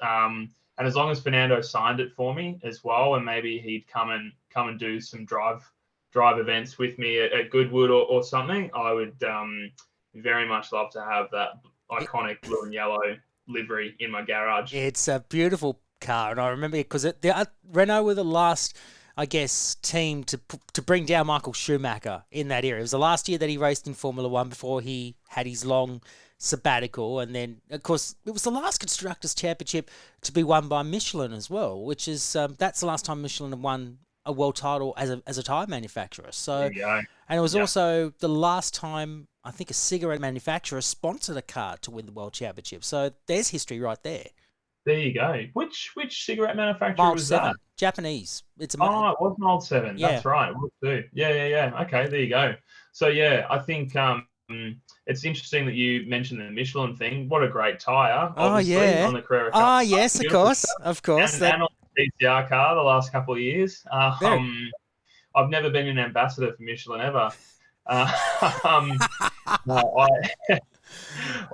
and as long as Fernando signed it for me as well, and maybe he'd come and do some drive events with me at Goodwood or something, I would very much love to have that iconic blue and yellow livery in my garage. It's a beautiful car, and I remember because Renault were the last, I guess, team to bring down Michael Schumacher in that era. It was the last year that he raced in Formula One before he had his long sabbatical, and then of course it was the last Constructors' Championship to be won by Michelin as well, which is that's the last time Michelin had won a world title as a tyre manufacturer. So, and it was also the last time I think a cigarette manufacturer sponsored a car to win the world championship. So there's history right there. There you go. Which cigarette manufacturer Mild was 7, that? Japanese. Oh, it was an old 7. Yeah, That's right. It was too. Yeah. Okay, there you go. So yeah, I think it's interesting that you mentioned the Michelin thing. What a great tire, oh obviously, yeah, on the Carrera car. ah yes, Beautiful of course. stuff. That And on the TCR car the last couple of years. very. I've never been an ambassador for Michelin ever. No,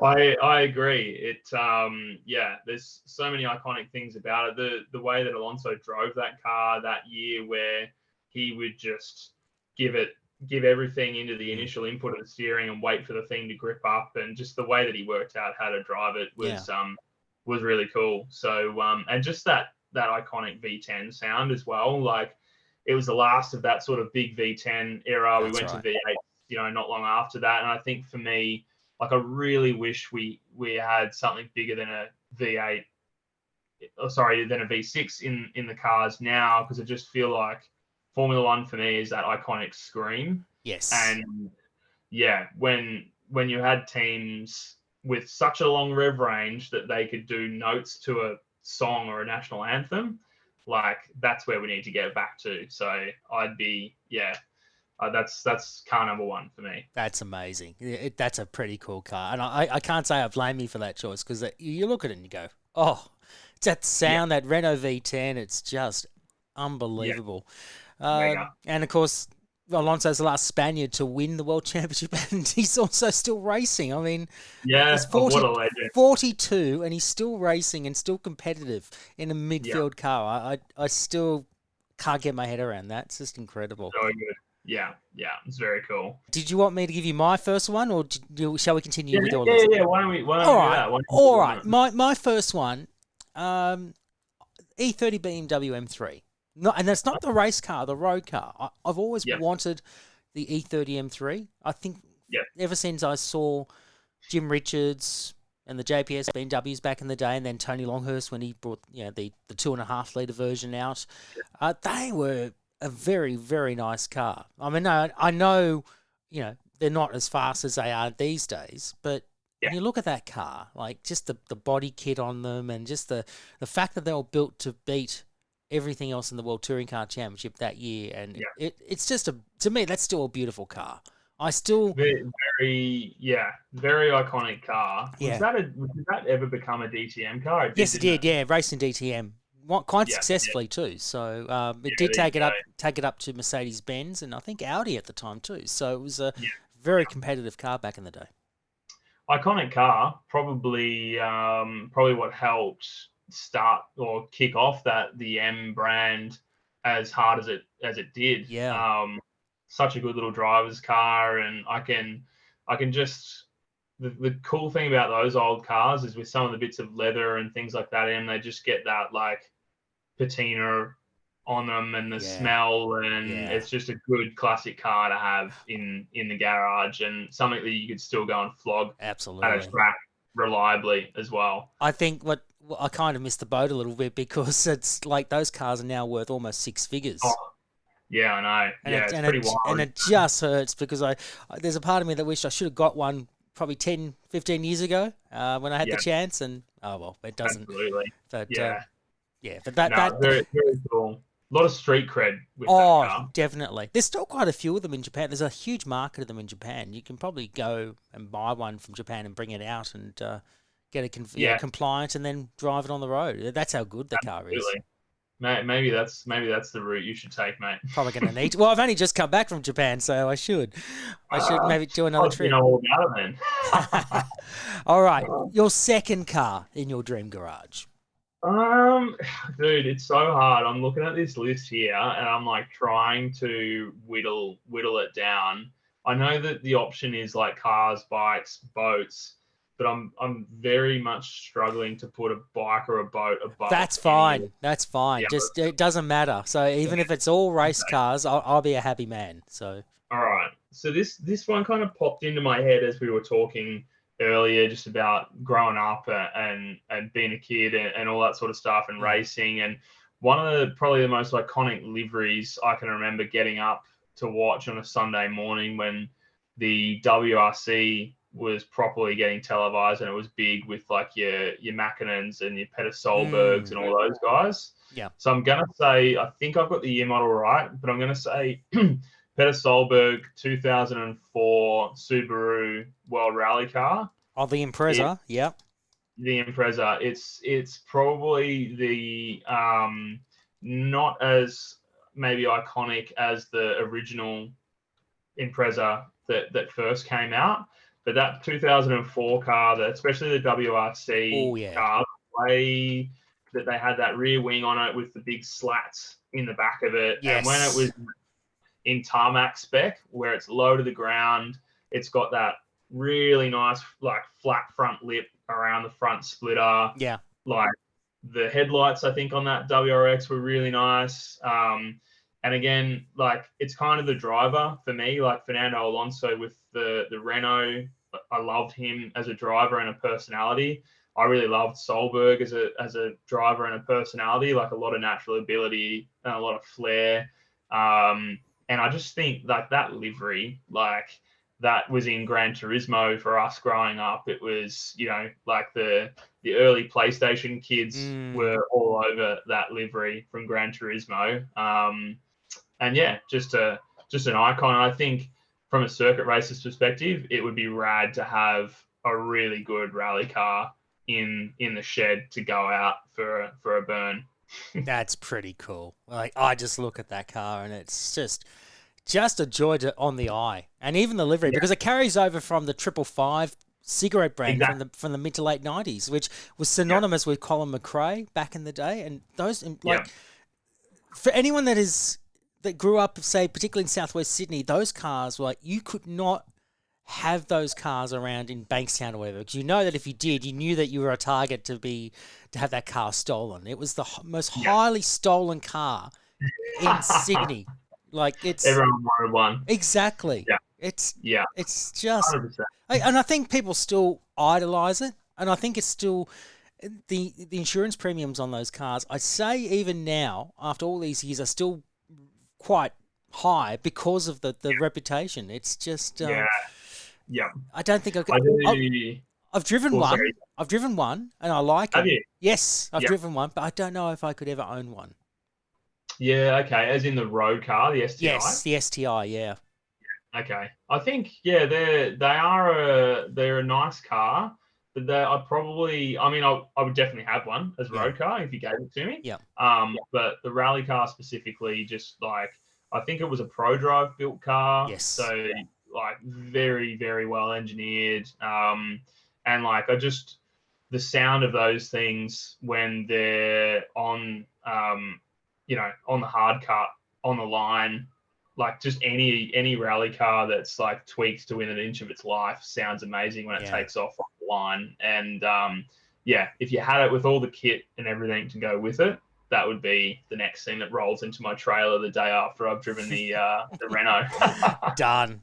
I agree. There's so many iconic things about it. The way that Alonso drove that car that year, where he would just give everything into the initial input of the steering and wait for the thing to grip up, and just the way that he worked out how to drive it was really cool. So and just that iconic V10 sound as well. Like, it was the last of that sort of big V10 era. We That's went right. to V8, not long after that. And I think for me, like, I really wish we had something bigger than a V8, than a V6 in the cars now, because I just feel like Formula One for me is that iconic scream. Yes. And yeah, when you had teams with such a long rev range that they could do notes to a song or a national anthem, like, that's where we need to get back to. So I'd be, that's car number one for me. That's amazing. That's a pretty cool car. And I can't say I blame you for that choice, because you look at it and you go, oh, it's that sound, that Renault V10. It's just unbelievable. And, of course, Alonso's the last Spaniard to win the World Championship, and he's also still racing. I mean, he's what a legend. 42, and he's still racing and still competitive in a midfield car. I still can't get my head around that. It's just incredible. So good. Yeah, it's very cool. Did you want me to give you my first one, or shall we continue with your list? Yeah. Why don't we do that? All right. My first one, E30 BMW M3. No, and that's not the race car, the road car. I've always wanted the E30 M3. I think ever since I saw Jim Richards and the JPS BMWs back in the day, and then Tony Longhurst when he brought the 2.5 litre version out, they were a very, very nice car. I mean, I know, they're not as fast as they are these days, but when you look at that car, like, just the body kit on them, and just the fact that they were built to beat everything else in the World Touring Car Championship that year, and it's just to me, that's still a beautiful car. Very iconic car. Yeah. Did that ever become a DTM car? Yes, it did. Yeah, racing DTM. Quite successfully too. So it did take it up to Mercedes Benz, and I think Audi at the time too. So it was a very competitive car back in the day. Iconic car, probably what helped start or kick off the M brand as hard as it did. Yeah. Such a good little driver's car, and I can just. The cool thing about those old cars is with some of the bits of leather and things like that in, they just get that, like, patina on them, and the smell, and it's just a good classic car to have in the garage, and something that you could still go and flog absolutely at a track reliably as well. I think I kind of missed the boat a little bit, because it's like those cars are now worth almost six figures. Oh, yeah, I know. It's pretty wild. And it just hurts, because there's a part of me that wished I should have got one probably 10, 15 years ago when I had the chance, and it doesn't. Absolutely. But, but very, very cool. A lot of street cred with that car. Definitely. There's still quite a few of them in Japan. There's a huge market of them in Japan. You can probably go and buy one from Japan and bring it out and get it compliant, and then drive it on the road. That's how good the car is. Maybe that's the route you should take, mate. Probably going to need to. Well, I've only just come back from Japan, so I should maybe do another trip. You know all about it, then. All right, your second car in your dream garage. Dude, it's so hard. I'm looking at this list here, and I'm like trying to whittle it down. I know that the option is like cars, bikes, boats, but I'm very much struggling to put a bike or a boat above. That's fine. That's fine. Yeah, it doesn't matter. So even if it's all race cars, I'll be a happy man. So all right. So this one kind of popped into my head as we were talking earlier, just about growing up and being a kid and all that sort of stuff, and racing. And one of probably the most iconic liveries I can remember getting up to watch on a Sunday morning, when the WRC was properly getting televised, and it was big with like your Mackinnons and your Peter Solbergs and all those guys. Yeah. So I'm gonna say, I think I've got the year model right, but I'm gonna say Peter Solberg 2004 Subaru World Rally car. Oh, the Impreza. Yeah. The Impreza. It's probably the not as maybe iconic as the original Impreza that first came out, but that 2004 car, especially the WRC car, the way that they had that rear wing on it with the big slats in the back of it, and when it was in tarmac spec, where it's low to the ground, it's got that really nice like flat front lip around the front splitter. Yeah. Like the headlights, I think on that WRX were really nice. And again, like it's kind of the driver for me, like Fernando Alonso with the Renault. I loved him as a driver and a personality. I really loved Solberg as a driver and a personality, like a lot of natural ability and a lot of flair. And I just think like that livery, like that was in Gran Turismo for us growing up. It was, like the early PlayStation kids were all over that livery from Gran Turismo. And yeah, just an icon. I think from a circuit racer's perspective, it would be rad to have a really good rally car in the shed to go out for a burn. That's pretty cool. Like I just look at that car and it's just a joy on the eye, and even the livery because it carries over from the 555 cigarette brand from the mid to late 90s, which was synonymous with Colin McRae back in the day. And those for anyone that grew up, say, particularly in Southwest Sydney, those cars were like, you could not have those cars around in Bankstown or whatever, because you know that if you did, you knew that you were a target to have that car stolen. It was the most highly stolen car in Sydney. Like everyone wanted one. Exactly. Yeah. It's just 100%. And I think people still idolize it, and I think it's still the insurance premiums on those cars, I'd say even now, after all these years, are still quite high because of the reputation. It's just I don't think I've driven one. Sorry. I've driven one, and I like it. Have you? Yes, I've driven one, but I don't know if I could ever own one. Yeah, okay. As in the road car, the STI? Yes, the STI, yeah. Okay. I think, they're a nice car, but I would definitely have one as a road car if you gave it to me. Yeah. But the rally car specifically, just like, I think it was a ProDrive built car. Yes. So like very, very well engineered. And like, the sound of those things when they're on, on the hard cut, on the line, like just any rally car that's like tweaked to within an inch of its life sounds amazing when it takes off on the line. And if you had it with all the kit and everything to go with it, that would be the next thing that rolls into my trailer the day after I've driven the Renault. Done.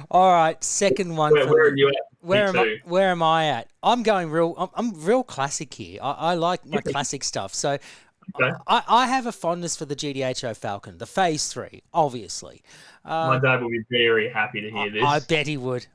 All right, second one. Where are you at? Where am I at? I'm going I'm real classic here. I like my classic stuff. So Okay. I have a fondness for the GTHO Falcon, the Phase 3, obviously. My dad will be very happy to hear this. I bet he would.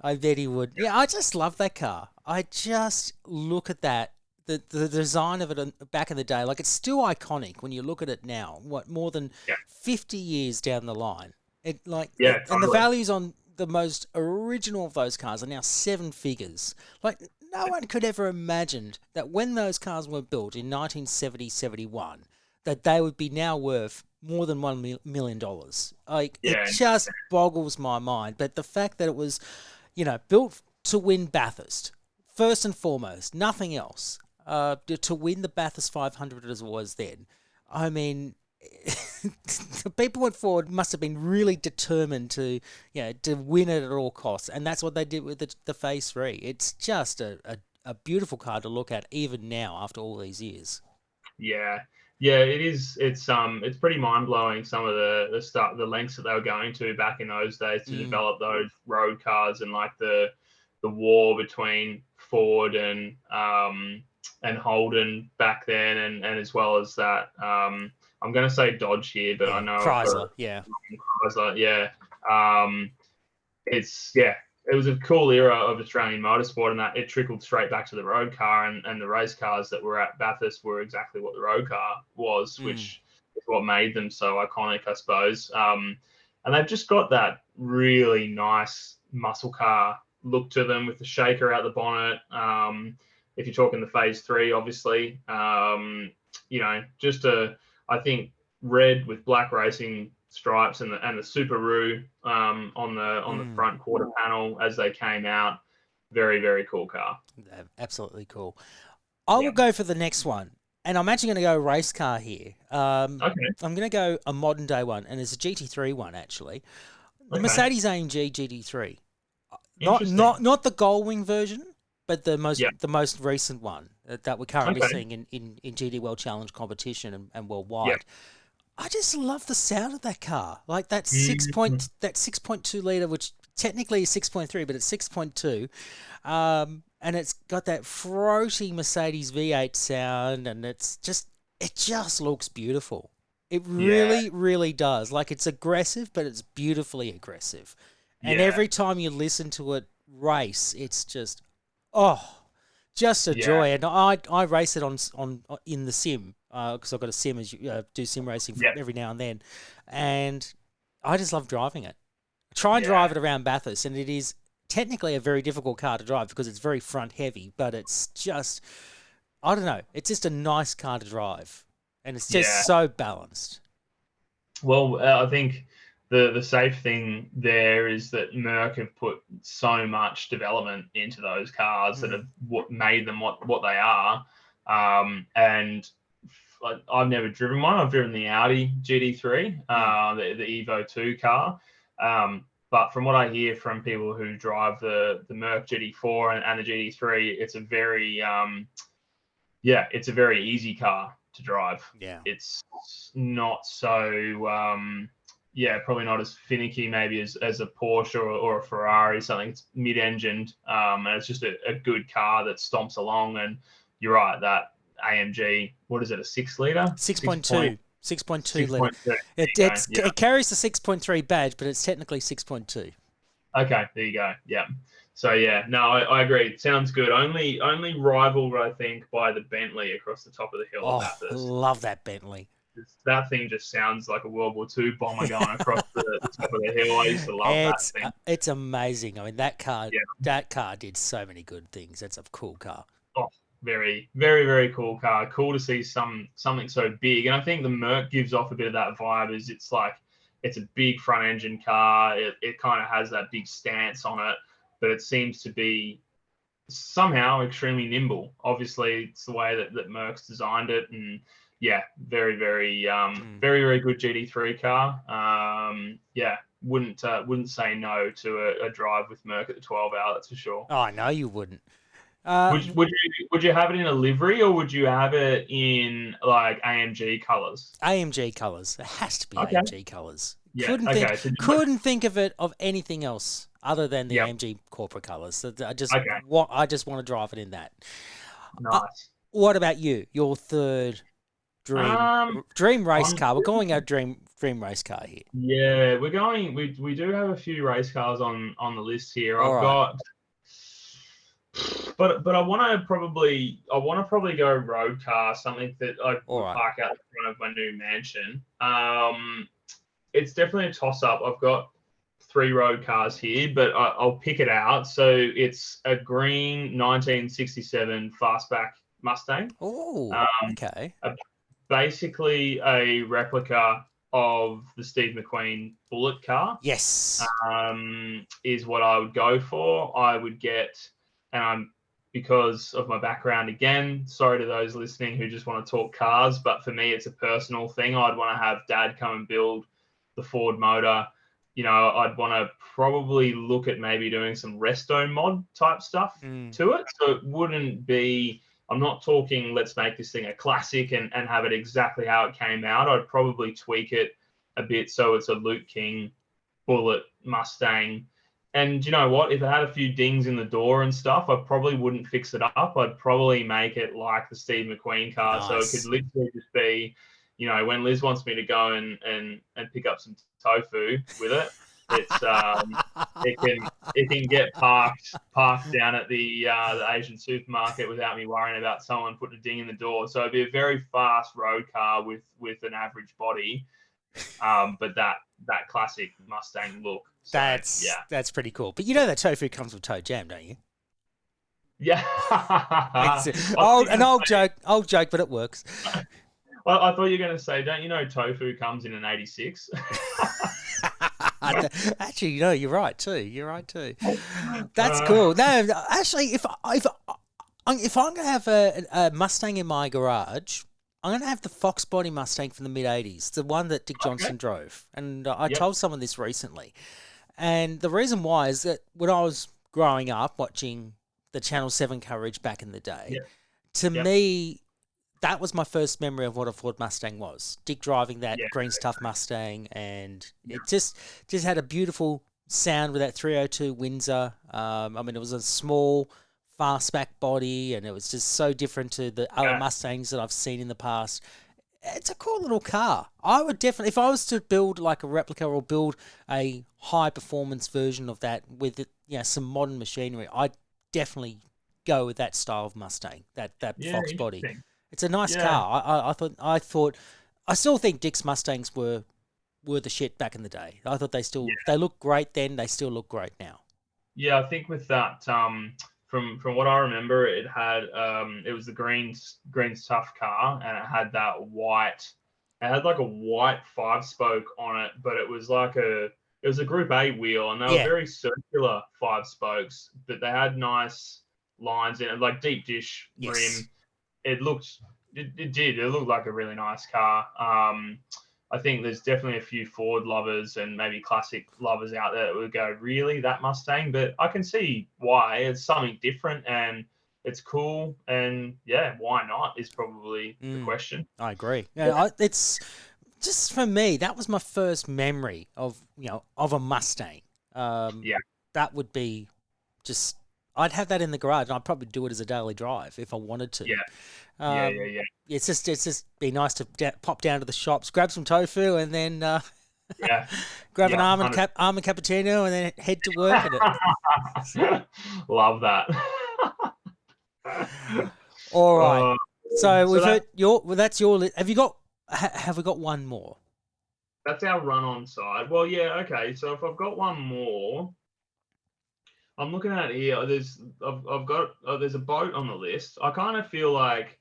Yeah, I just love that car. I just look at that. The design of it back in the day, like it's still iconic when you look at it now, more than 50 years down the line. And the values on the most original of those cars are now 7 figures. Like, no one could ever imagine that when those cars were built in 1970-71, that they would be now worth more than $1 million. Like, it just boggles my mind. But the fact that it was, built to win Bathurst, first and foremost, nothing else, to win the Bathurst 500 as it was then, I mean, the people at Ford must have been really determined to win it at all costs, and that's what they did with the Phase 3. It's just a beautiful car to look at even now after all these years. Yeah, it is. It's pretty mind blowing some of the lengths that they were going to back in those days to develop those road cars, and like the war between Ford and Holden back then, and as well as that. I'm going to say Dodge here, but I know Chrysler, Chrysler, yeah. It's it was a cool era of Australian motorsport, and that it trickled straight back to the road car, and the race cars that were at Bathurst were exactly what the road car was, which is what made them so iconic, I suppose. And they've just got that really nice muscle car look to them with the shaker out the bonnet. If you're talking the Phase 3, obviously, I think red with black racing stripes and the Subaru on the front quarter panel as they came out. Very, very cool car. Absolutely cool. I will go for the next one, and I'm actually going to go race car here. Okay. I'm going to go a modern day one, and it's a GT3 one actually. The Mercedes AMG GT3. Not the Gullwing version, but the most recent one that we're currently seeing in GT World Challenge competition and worldwide. Yep. I just love the sound of that car. Like that 6.2 litre, which technically is 6.3, but it's 6.2. And it's got that throaty Mercedes V8 sound, and it just looks beautiful. It really, really does. Like, it's aggressive, but it's beautifully aggressive. And every time you listen to it race, it's just a joy. And I race it on in the sim because I've got a sim as you do sim racing every now and then, and I just love driving it. I try and drive it around Bathurst, and it is technically a very difficult car to drive because it's very front heavy, but it's just, I don't know, it's just a nice car to drive, and it's just so balanced. Well, I think the safe thing there is that Merc have put so much development into those cars that have made them what they are. And I've never driven one. I've driven the Audi GT3, the Evo 2 car. But from what I hear from people who drive the Merc GT4 and the GT3, it's a very easy car to drive. Yeah, it's not so probably not as finicky maybe as a Porsche or a Ferrari, something that's mid-engined, and it's just a good car that stomps along. And you're right, that AMG, what is it, a 6 litre? 6.2. 6.2 litre. It carries the 6.3 badge, but it's technically 6.2. Okay, there you go. Yeah. So I agree. It sounds good. Only rivaled, I think, by the Bentley across the top of the hill. Oh, I love that Bentley. That thing just sounds like a World War II bomber going across the top of the hill. I used to love that thing. It's amazing. I mean, that car did so many good things. That's a cool car. Oh, very, very, very cool car. Cool to see something so big. And I think the Merc gives off a bit of that vibe. It's a big front engine car. It kind of has that big stance on it, but it seems to be somehow extremely nimble. Obviously, it's the way that Merc's designed it, and very, very, very, very good GT3 car. Wouldn't say no to a drive with Merc at the 12 hour. That's for sure. Oh, I know you wouldn't. Would you have it in a livery, or would you have it in like AMG colours? AMG colours. It has to be AMG colours. Yeah. Couldn't think of it of anything else other than the AMG corporate colours. So I just want to drive it in that. Nice. What about you? Your third dream race car. We're going our dream race car here. Yeah, we're going. We do have a few race cars on the list here. But I want to probably go road car, something that I park out in front of my new mansion. It's definitely a toss up. I've got 3 road cars here, but I'll pick it out. So it's a green 1967 fastback Mustang. Oh, okay. Basically a replica of the Steve McQueen Bullet car. Yes. Is what I would go for. I would get, and because of my background, again, sorry to those listening who just want to talk cars, but for me, it's a personal thing. I'd want to have Dad come and build the Ford motor. I'd want to probably look at maybe doing some resto mod type stuff to it. So it wouldn't be, I'm not talking, let's make this thing a classic and have it exactly how it came out. I'd probably tweak it a bit so it's a Luke King Bullet Mustang. And you know what? If it had a few dings in the door and stuff, I probably wouldn't fix it up. I'd probably make it like the Steve McQueen car. Nice. So it could literally just be, when Liz wants me to go and pick up some tofu with it, it's it can get parked down at the Asian supermarket without me worrying about someone putting a ding in the door. So it'd be a very fast road car with an average body, but that classic Mustang look. So, That's pretty cool. But you know that tofu comes with toe jam, don't you? yeah. It's an old joke, but it works. Well, I thought you were going to say, don't you know tofu comes in an 86? Actually, no, you're right too. That's cool. No, actually, if I'm going to have a Mustang in my garage, I'm going to have the Fox body Mustang from the mid '80s, the one that Dick Johnson drove. And I told someone this recently, and the reason why is that when I was growing up watching the Channel 7 coverage back in the day, to me, that was my first memory of what a Ford Mustang was. Dick driving that green stuff Mustang, and it just had a beautiful sound with that 302 Windsor. I mean, it was a small, fastback body, and it was just so different to the other Mustangs that I've seen in the past. It's a cool little car. I would definitely, if I was to build like a replica or build a high performance version of that with some modern machinery, I'd definitely go with that style of Mustang, that Fox body. It's a nice car. I still think Dick's Mustangs were the shit back in the day. I thought they looked great then. They still look great now. Yeah, I think with that, from what I remember, it had it was the green tough car, and it had that white. It had like a white 5-spoke on it, but it was a Group A wheel, and they were very circular 5 spokes, but they had nice lines in it, like deep dish rim. It looked like a really nice car. I think there's definitely a few Ford lovers and maybe classic lovers out there that would go, really, that Mustang? But I can see why. It's something different and it's cool. And why not is probably the question. I agree. Yeah, it's just for me, that was my first memory of a Mustang. That would be just, I'd have that in the garage, and I'd probably do it as a daily drive if I wanted to. It's just be nice to pop down to the shops, grab some tofu, and then grab an almond cappuccino, and then head to work in it. Love that. All right. So we've heard that's your list. Have we got one more? That's our run-on side. Well, okay. So if I've got one more. I'm looking at here. There's a boat on the list. I kind of feel like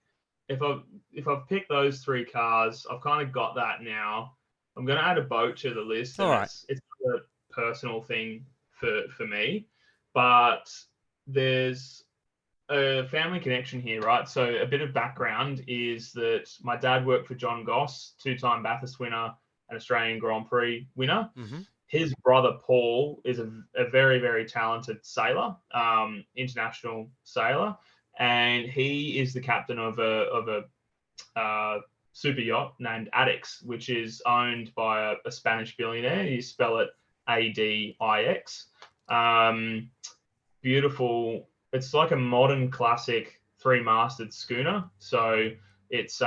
if I've picked those 3 cars, I've kind of got that now. I'm going to add a boat to the list. All right. It's a personal thing for me, but there's a family connection here, right? So a bit of background is that my dad worked for John Goss, 2-time Bathurst winner and Australian Grand Prix winner. Mm-hmm. His brother Paul is a very, very talented sailor, international sailor, and he is the captain of a super yacht named Adix, which is owned by a Spanish billionaire. You spell it ADIX. Beautiful. It's like a modern classic 3-masted schooner. So it's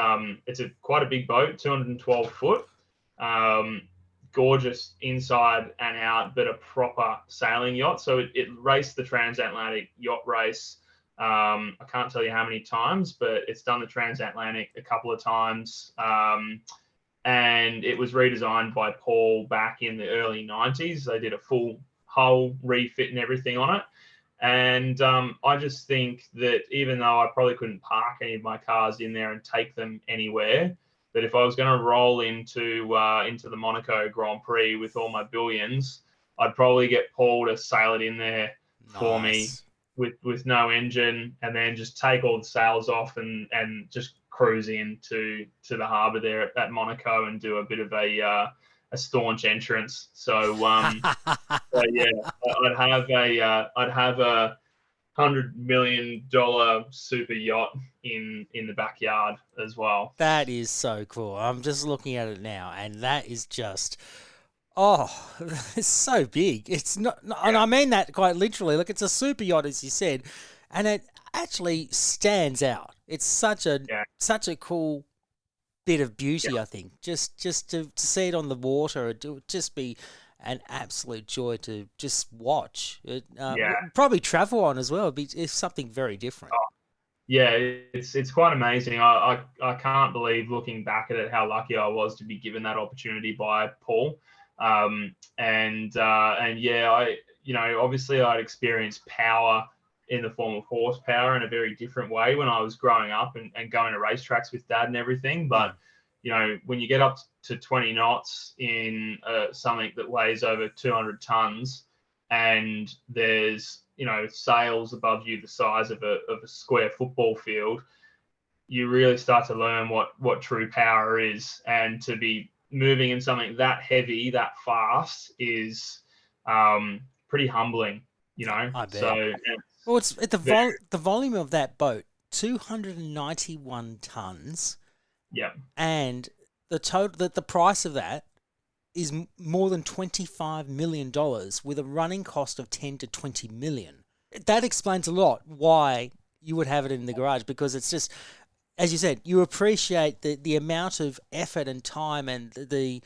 quite a big boat, 212 foot. Gorgeous inside and out, but a proper sailing yacht. So it raced the transatlantic yacht race. I can't tell you how many times, but it's done the transatlantic a couple of times. And it was redesigned by Paul back in the early 90s. They did a full hull refit and everything on it. And I just think that even though I probably couldn't park any of my cars in there and take them anywhere, that if I was going to roll into the Monaco Grand Prix with all my billions, I'd probably get Paul to sail it in there for me with no engine, and then just take all the sails off and just cruise into the harbour there at Monaco and do a bit of a staunch entrance. So I'd have a $100 million super yacht in the backyard as well. That is so cool. I'm just looking at it now, and that is just, it's so big. It's not, and I mean that quite literally. Look, it's a super yacht, as you said, and it actually stands out. It's such a cool bit of beauty. I think just to see it on the water, it would just be an absolute joy to just watch. It Yeah. probably travel on as well. It's something very different. Yeah, it's quite amazing. I can't believe, looking back at it, how lucky I was to be given that opportunity by Paul. And yeah, obviously I'd experienced power in the form of horsepower in a very different way when I was growing up and going to racetracks with dad and everything. But when you get up to 20 knots in something that weighs over 200 tons, and there's sails above you the size of a square football field, you really start to learn what true power is. And to be moving in something that heavy, that fast, is pretty humbling, I bet. So Well, it's at the volume of that boat, 291 tons, yeah, and the price of that is more than $25 million with a running cost of 10 to 20 million. That explains a lot why you would have it in the garage, because it's just, as you said, you appreciate the amount of effort and time and the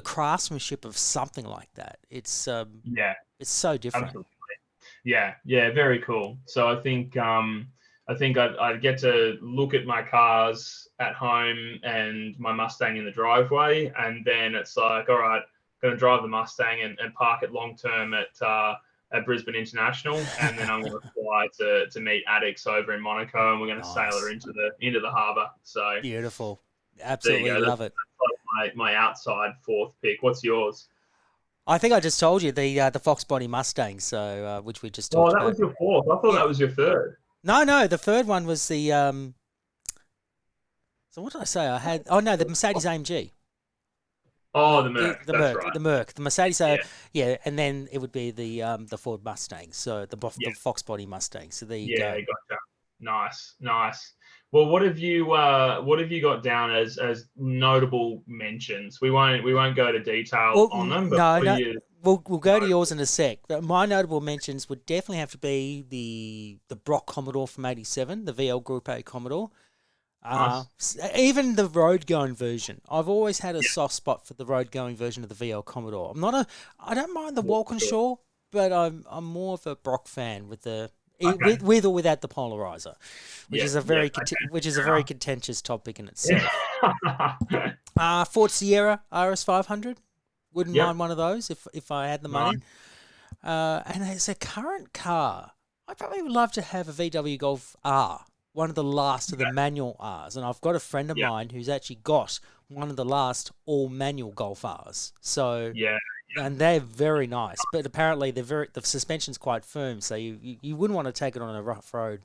craftsmanship of something like that. It's so different. absolutely. Yeah, very cool. So I think I'd get to look at my cars at home and my Mustang in the driveway, and then it's like, all right, going to drive the Mustang and park it long term at Brisbane International, and then I'm going to fly to meet Addicts over in Monaco, and we're going to sail her into the harbour. So beautiful, absolutely love it. That's like my outside fourth pick. What's yours? I think I just told you the Fox Body Mustang, so which we just talked about. Oh, that was your fourth. I thought that was your third. No, the third one was the So what did I say? I had the Mercedes AMG. Oh, the Merc. That's right. The Merc, the Mercedes. Yeah, and then it would be the Ford Mustang. So the Fox Body Mustang. So there you go. Yeah, gotcha. Nice. Well, what have you got down as notable mentions? We won't go to detail on them. But we'll go to yours in a sec. But my notable mentions would definitely have to be the Brock Commodore from '87, the VL Group A Commodore. Nice. Even the road going version. I've always had a soft spot for the road going version of the VL Commodore. I don't mind the Walkinshaw, but I'm more of a Brock fan with the with or without the polarizer, which is a very contentious topic in itself. Ford Sierra RS 500, wouldn't mind one of those if I had the money. And as a current car, I'd probably love to have a VW Golf R. One of the last of the manual Rs, and I've got a friend of mine who's actually got one of the last all manual Golf Rs. So and they're very nice, but apparently the suspension's quite firm, so you wouldn't want to take it on a rough road.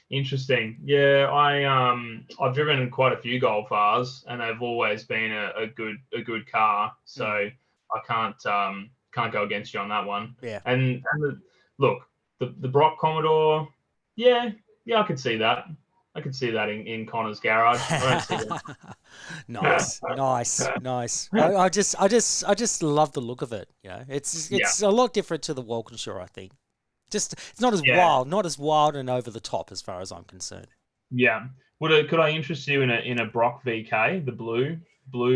Interesting. Yeah, I've driven quite a few Golf Rs, and they've always been a good car. So I can't go against you on that one. Yeah. And the Brock Commodore, yeah, I could see that. I could see that in Connor's garage. I don't see that. Nice. I just love the look of it. It's a lot different to the Walkinshaw, I think. Just it's not as wild and over the top as far as I'm concerned. Yeah. Could I interest you in a Brock VK, the blue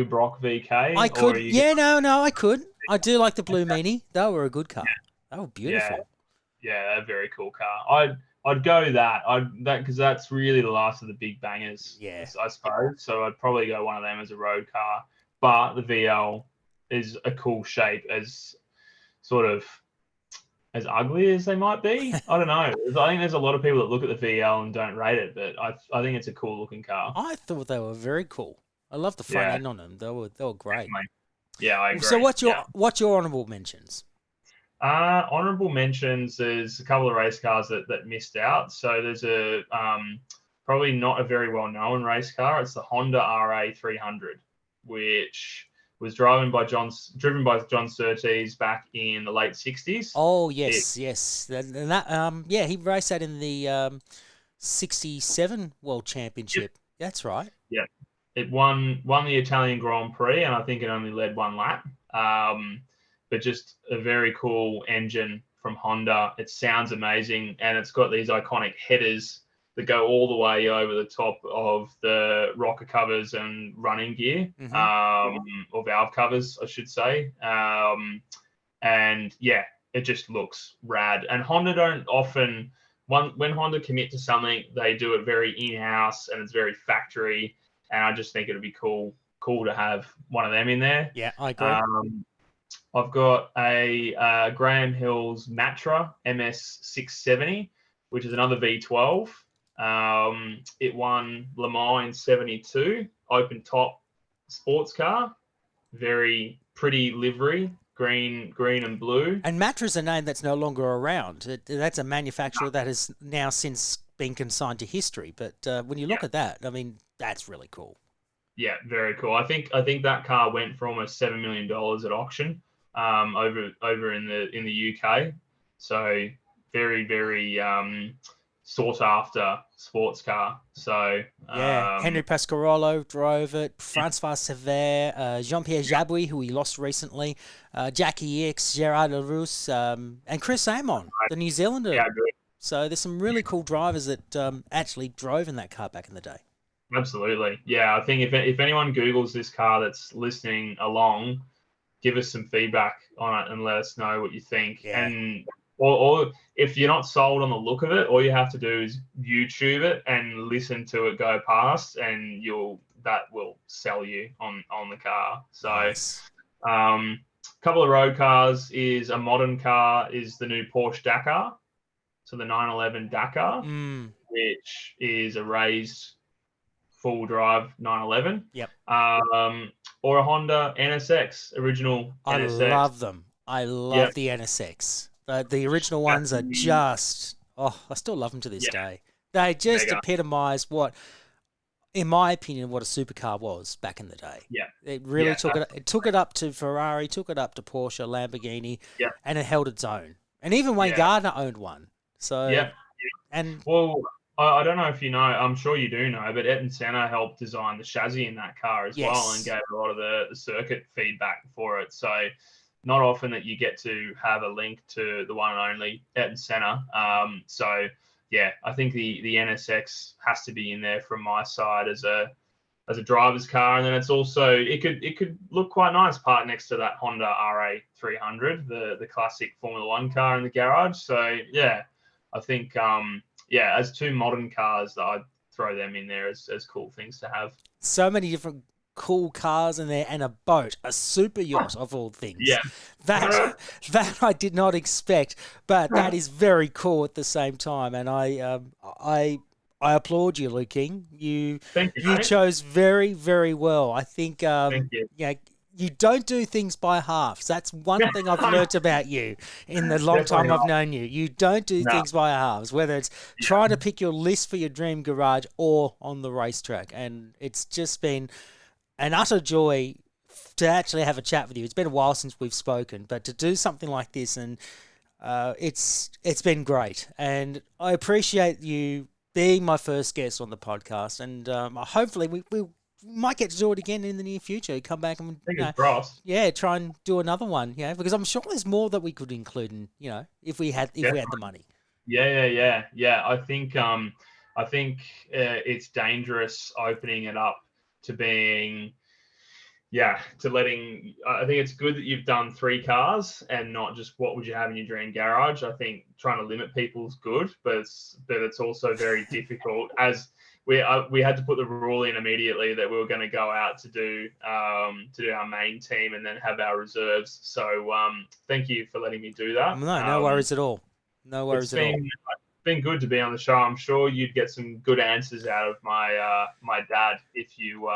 Brock VK? I could. I could. I do like the blue Mini. They were a good car. They were beautiful. Yeah, they're a very cool car. I'd go that because that's really the last of the big bangers. Yeah, I suppose. So I'd probably go one of them as a road car. But the VL is a cool shape, as sort of as ugly as they might be. I don't know. I think there's a lot of people that look at the VL and don't rate it, but I think it's a cool looking car. I thought they were very cool. I love the front end on them. They were great. Definitely. Yeah, I agree. So what's your honourable mentions? Honourable mentions, there's a couple of race cars that missed out. So there's a probably not a very well-known race car. It's the Honda RA 300, which was driven by John Surtees back in the late 60s. Oh, yes. And that, he raced that in the 67 World Championship. Yep. That's right. Yeah. It won the Italian Grand Prix, and I think it only led one lap. But just a very cool engine from Honda. It sounds amazing, and it's got these iconic headers that go all the way over the top of the rocker covers and running gear, or valve covers, I should say. And yeah, it just looks rad. And Honda don't often, when Honda commit to something, they do it very in-house and it's very factory. And I just think it'd be cool to have one of them in there. Yeah, I agree. I've got a Graham Hill's Matra MS670, which is another V12. It won Le Mans in 72, open top sports car, very pretty livery, green and blue. And Matra's a name that's no longer around. That's a manufacturer that has now since been consigned to history. But when you look at that, I mean, that's really cool. Yeah, very cool. I think that car went for almost $7 million at auction over in the UK. So very, very sought after sports car. So yeah, Henry Pescarolo drove it, Francois Sever, Jean-Pierre Jabouille, who we lost recently, Jackie Hicks, Gerard Larousse, and Chris Amon, the New Zealander. Yeah, so there's some really cool drivers that actually drove in that car back in the day. Absolutely. Yeah, I think if anyone Googles this car that's listening along, give us some feedback on it and let us know what you think. Yeah. And or if you're not sold on the look of it, all you have to do is YouTube it and listen to it go past, and that will sell you on the car. So Nice. Couple of road cars is a modern car is the new Porsche Dakar. So the 911 Dakar, which is a raised full drive 911. Yep. Or a Honda NSX, original NSX. I love them. I love the NSX. The original ones are just, I still love them to this day. They just epitomise what, in my opinion, what a supercar was back in the day. Yeah. It really took it up to Ferrari, took it up to Porsche, Lamborghini, and it held its own. And even Wayne Gardner owned one. So, and well, I don't know if you know, I'm sure you do know, but Ayrton Senna helped design the chassis in that car as well, and gave a lot of the circuit feedback for it. So not often that you get to have a link to the one and only Ayrton Senna. So yeah, I think the NSX has to be in there from my side as a driver's car, and then it's also it could look quite nice parked next to that Honda RA300, the classic Formula One car in the garage. So yeah, I think as two modern cars, I'd throw them in there as cool things to have. So many different cool cars in there, and a boat, a super yacht of all things. Yeah. That I did not expect, but that is very cool at the same time. And I applaud you, Luke King. You chose very, very well. I think Thank you. You don't do things by halves. That's one thing I've learnt about you in the long time I've known you. You don't do things by halves, whether it's trying to pick your list for your dream garage or on the racetrack. And it's just been an utter joy to actually have a chat with you. It's been a while since we've spoken, but to do something like this, and it's been great. And I appreciate you being my first guest on the podcast. And hopefully we might get to do it again in the near future. Come back and Fingers crossed. Try and do another one. Because I'm sure there's more that we could include in, if we had the money. Yeah. I think it's dangerous opening it up to being, letting. I think it's good that you've done 3 cars and not just what would you have in your dream garage. I think trying to limit people's good, but it's also very difficult as. We had to put the rule in immediately that we were going to go out to do our main team and then have our reserves. So thank you for letting me do that. No worries at all. No worries at all. It's been good to be on the show. I'm sure you'd get some good answers out of my dad if you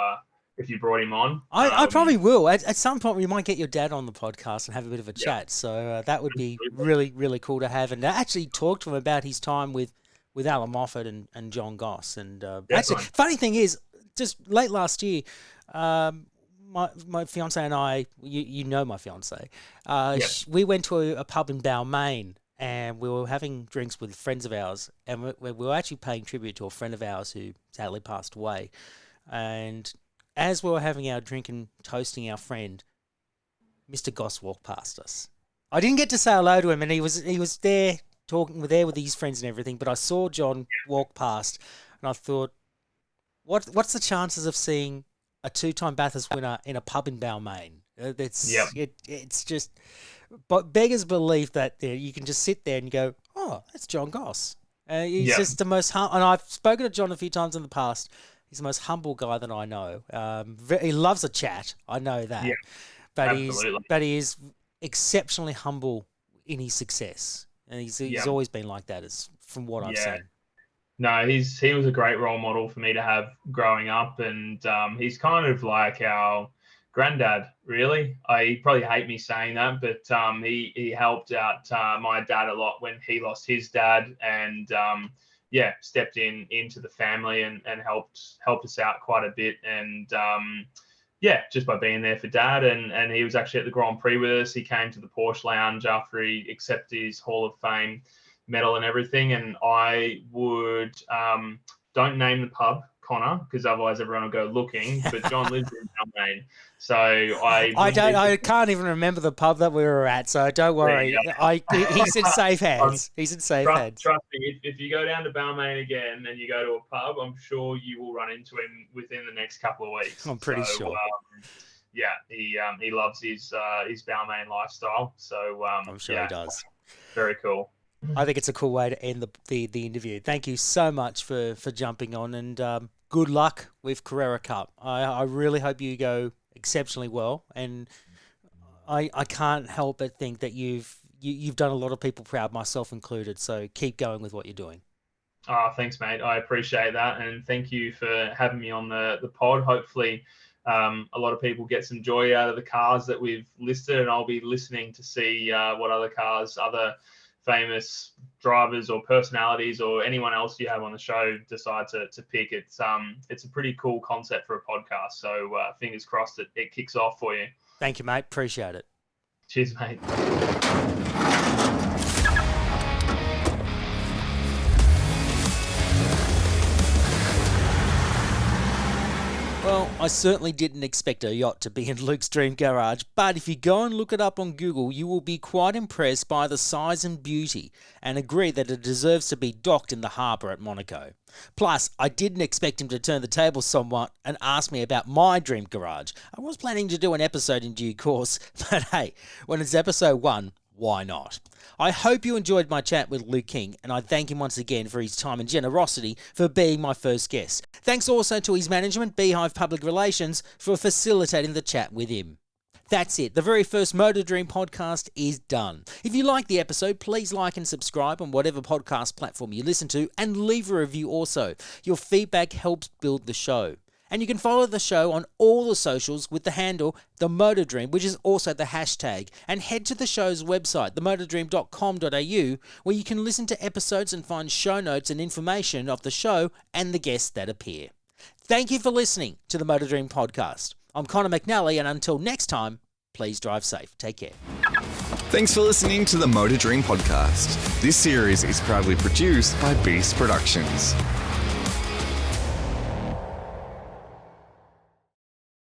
brought him on. I probably will. At some point, we might get your dad on the podcast and have a bit of a chat. So that would be really, really cool to have, and to actually talk to him about his time with Alan Moffat and John Goss. And actually, funny thing is, just late last year, my fiance and I, you know my fiance, we went to a pub in Balmain, and we were having drinks with friends of ours, and we were actually paying tribute to a friend of ours who sadly passed away. And as we were having our drink and toasting our friend, Mr. Goss walked past us. I didn't get to say hello to him, and he was there talking with his friends and everything, but I saw John walk past, and I thought, what's the chances of seeing a 2-time Bathurst winner in a pub in Balmain? It's just, but beggars belief that you can just sit there and go, oh, that's John Goss. He's just the most and I've spoken to John a few times in the past. He's the most humble guy that I know. He loves a chat. I know that. Yeah, but he is exceptionally humble in his success, and he's always been like that, as from what I've seen. No, he was a great role model for me to have growing up, and he's kind of like our granddad, really. He'd probably hate me saying that, but he helped out my dad a lot when he lost his dad, and stepped into the family and helped us out quite a bit, and just by being there for Dad. And he was actually at the Grand Prix with us. He came to the Porsche Lounge after he accepted his Hall of Fame medal and everything. And I would don't name the pub, Connor, because otherwise everyone will go looking. But John lives in Balmain, so I can't even remember the pub that we were at. So don't worry. He's in safe hands. He's in safe hands. Trust me. If you go down to Balmain again and you go to a pub, I'm sure you will run into him within the next couple of weeks. I'm pretty sure. He loves his Balmain lifestyle. So I'm sure he does. Very cool. I think it's a cool way to end the interview. Thank you so much for jumping on, and good luck with Carrera Cup. I really hope you go exceptionally well, and I can't help but think that you've done a lot of people proud, myself included. So keep going with what you're doing. Oh, thanks, mate. I appreciate that, and thank you for having me on the pod. Hopefully, a lot of people get some joy out of the cars that we've listed, and I'll be listening to see what other cars, other famous drivers or personalities or anyone else you have on the show decide to pick. It's a pretty cool concept for a podcast. So fingers crossed it kicks off for you. Thank you, mate. Appreciate it. Cheers, mate. Well, I certainly didn't expect a yacht to be in Luke's dream garage, but if you go and look it up on Google, you will be quite impressed by the size and beauty, and agree that it deserves to be docked in the harbour at Monaco. Plus, I didn't expect him to turn the tables somewhat and ask me about my dream garage. I was planning to do an episode in due course, but hey, when it's episode 1, why not? I hope you enjoyed my chat with Luke King, and I thank him once again for his time and generosity for being my first guest. Thanks also to his management, Beehive Public Relations, for facilitating the chat with him. That's it. The very first Motor Dream podcast is done. If you like the episode, please like and subscribe on whatever podcast platform you listen to, and leave a review also. Your feedback helps build the show. And you can follow the show on all the socials with the handle The Motor Dream, which is also the hashtag, and head to the show's website, themotordream.com.au, where you can listen to episodes and find show notes and information of the show and the guests that appear. Thank you for listening to the Motor Dream podcast. I'm Connor McNally, and until next time, please drive safe. Take care. Thanks for listening to the Motor Dream podcast. This series is proudly produced by Beast Productions.